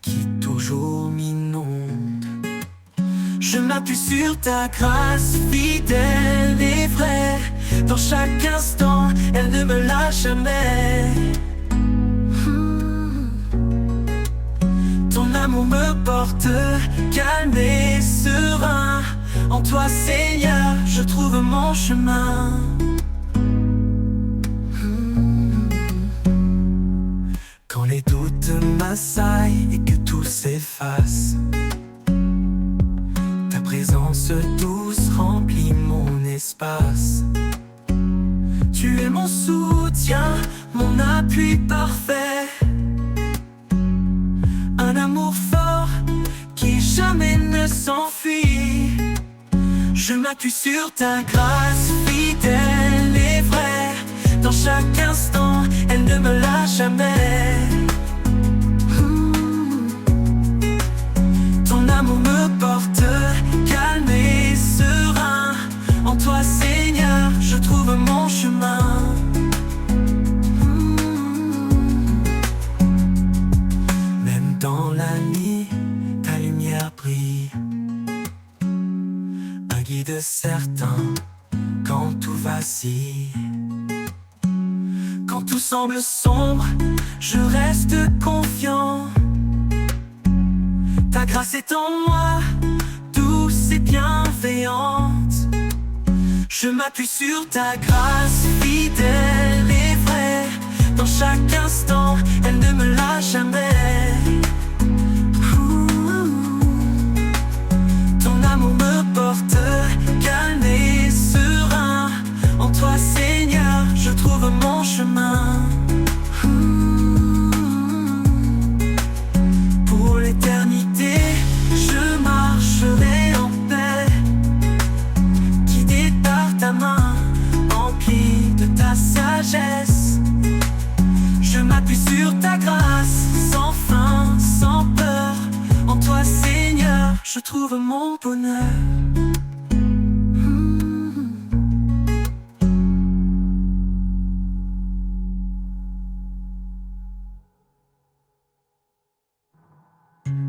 qui toujours m'inonde. Je m'appuie sur ta grâce fidèle et vraie. Dans chaque instant, elle ne me lâche jamais. Ton amour me porte calme et serein. En toi, Seigneur, je trouve mon chemin. Quand les doutes m'assaillent et que tout s'efface, ta présence douce remplit mon espace. Tu es mon soutien, mon appui parfait, un amour fort qui jamais ne s'enfuit. Je m'appuie sur ta grâce fidèle et vraie. Dans chaque instant, elle ne me lâche jamais. Ton amour me porte calme et serein. En toi, Seigneur, je trouve mon chemin. Même dans la nuit, ta lumière brille, un guide certain quand tout vacille. Quand tout semble sombre, je reste confiant. Ta grâce est en moi, douce et bienveillante. Je m'appuie sur ta grâce fidèle et vraie. Dans chaque instant, elle ne me lâche jamais. Ton amour me porte calme et serein. En toi, Seigneur, je trouve mon chemin. Pour l'éternité, je marcherai en paix, guidé par ta main, empli de ta sagesse. Je m'appuie sur ta grâce, sans fin, sans peur. En toi, Seigneur, je trouve mon bonheur.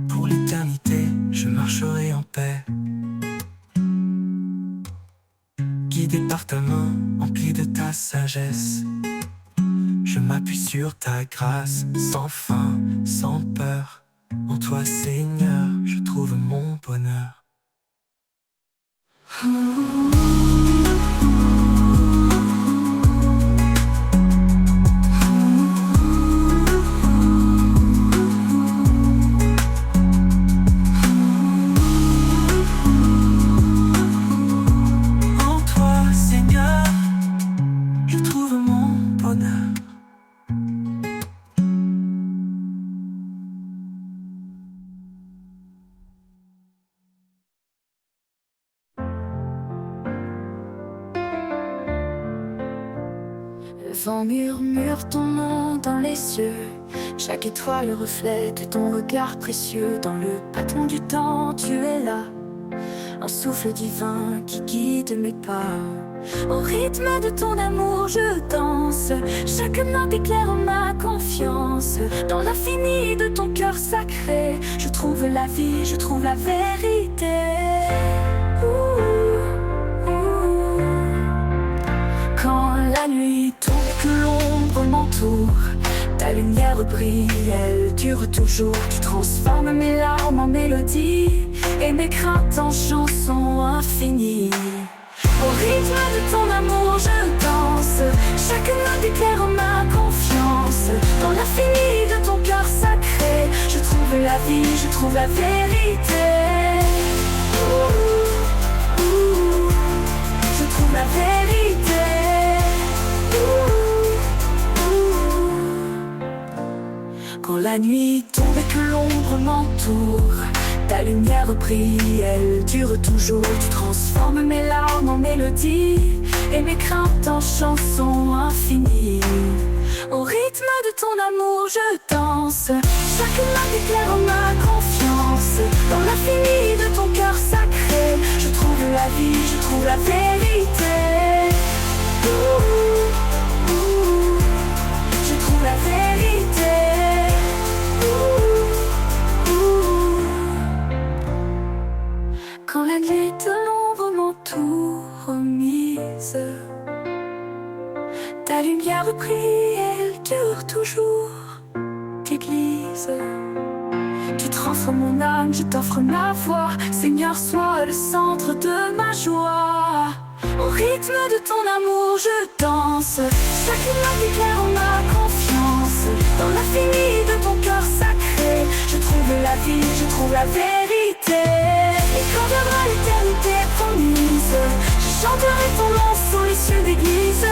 Pour l'éternité, je marcherai en paix, guidé par ta main, empli de ta sagesse. Je m'appuie sur ta grâce, sans fin, sans peur. En toi, Seigneur, je trouve mon bonheur. En toi, Seigneur, je trouve mon bonheur. Le vent murmure ton nom dans les cieux. Chaque étoile reflète ton regard précieux. Dans le battement du temps, tu es là, un souffle divin qui guide mes pas. Au rythme de ton amour, je danse. Chaque note éclaire ma confiance. Dans l'infini de ton cœur sacré, je trouve la vie, je trouve la vérité. Quand la nuit tombe, que l'ombre m'entoure, ta lumière brille, elle dure toujours. Tu transformes mes larmes en mélodie, et et mes craintes en chansons infinies. Au rythme de ton amour je danse, chaque note éclaire ma confiance. Dans l'infini de ton cœur sacré, je trouve la vie, je trouve la vérité. Je trouve la vérité. Quand la nuit tombe et que l'ombre m'entoure, ta lumière brille, elle dure toujours. Tu transformes mes larmes en mélodies et mes craintes en chansons infinies. Au rythme de ton amour je danse, chaque note éclaire ma confiance. Dans l'infini de ton cœur sacré, je trouve la vie, je trouve la vérité. Je trouve la vérité. Quand la nuit de l'ombre m'entoure mise, ta lumière brille, elle dure toujours. T'église, tu transformes mon âme, je t'offre ma voix. Seigneur, sois le centre de ma joie. Au rythme de ton amour je danse, chaque note éclaire ma confiance. Dans l'infini de ton cœur sacré, je trouve la vie, je trouve la vérité. Et quand viendra l'éternité promise, je chanterai ton nom sous les cieux d'église.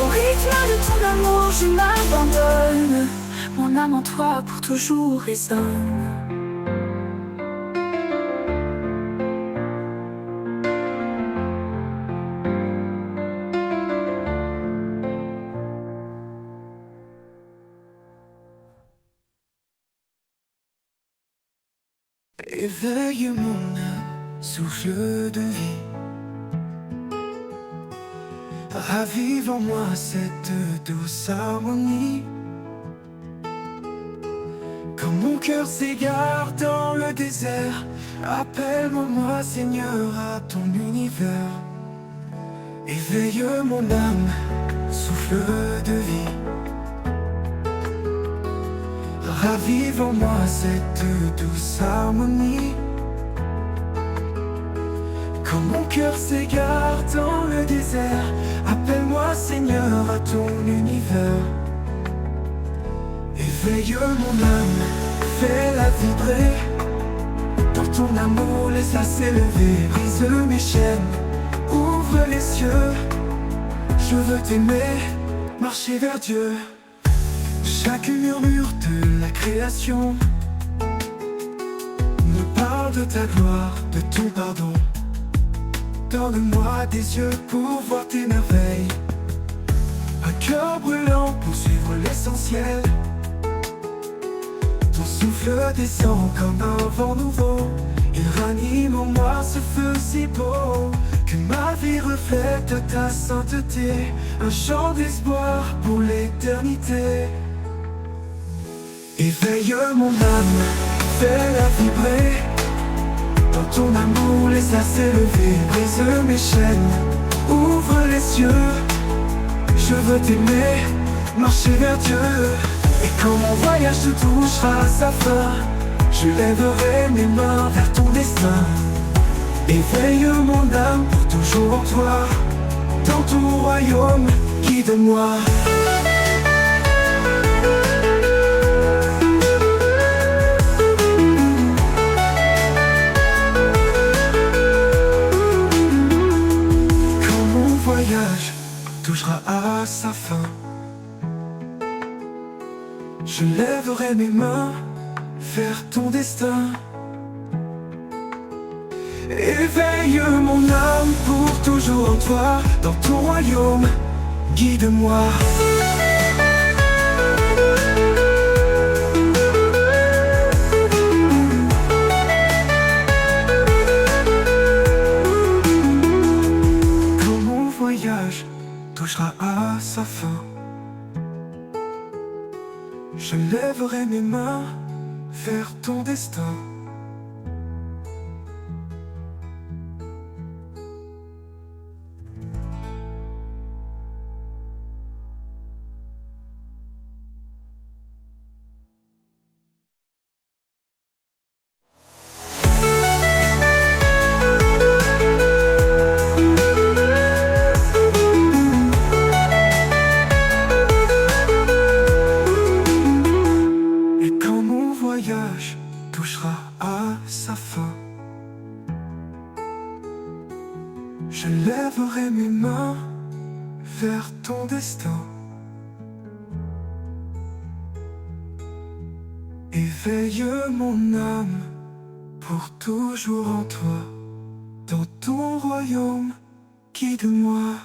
Au rythme de ton amour je m'abandonne, mon âme en toi pour toujours résonne. Éveille mon âme, souffle de vie. Ravive en moi cette douce harmonie. Quand mon cœur s'égare dans le désert, appelle-moi Seigneur à ton univers. Éveille mon âme, souffle de vie. Ravive en moi cette douce harmonie. Quand mon cœur s'égare dans le désert, appelle-moi Seigneur à ton univers. Éveille mon âme, fais-la vibrer. Dans ton amour, laisse-la s'élever. Brise mes chaînes, ouvre les cieux. Je veux t'aimer, marcher vers Dieu. Chaque murmure de la création me parle de ta gloire, de ton pardon. Donne-moi des yeux pour voir tes merveilles, un cœur brûlant pour suivre l'essentiel. Ton souffle descend comme un vent nouveau, il ranime en moi ce feu si beau. Que ma vie reflète ta sainteté, un chant d'espoir pour l'éternité. Éveille mon âme, fais-la vibrer. Dans ton amour, laisse-la s'élever. Brise mes chaînes, ouvre les cieux. Je veux t'aimer, marcher vers Dieu. Et quand mon voyage te touchera à sa fin, je lèverai mes mains vers ton destin. Éveille mon âme pour toujours en toi. Dans ton royaume, guide-moi. Touchera à sa fin, je lèverai mes mains vers ton destin. Éveille mon âme pour toujours en toi. Dans ton royaume, guide-moi. Quand mon voyage touchera à sa fin, je lèverai mes mains vers ton destin. Je lèverai mes mains vers ton destin. Éveille mon âme pour toujours en toi. Dans ton royaume, guide-moi.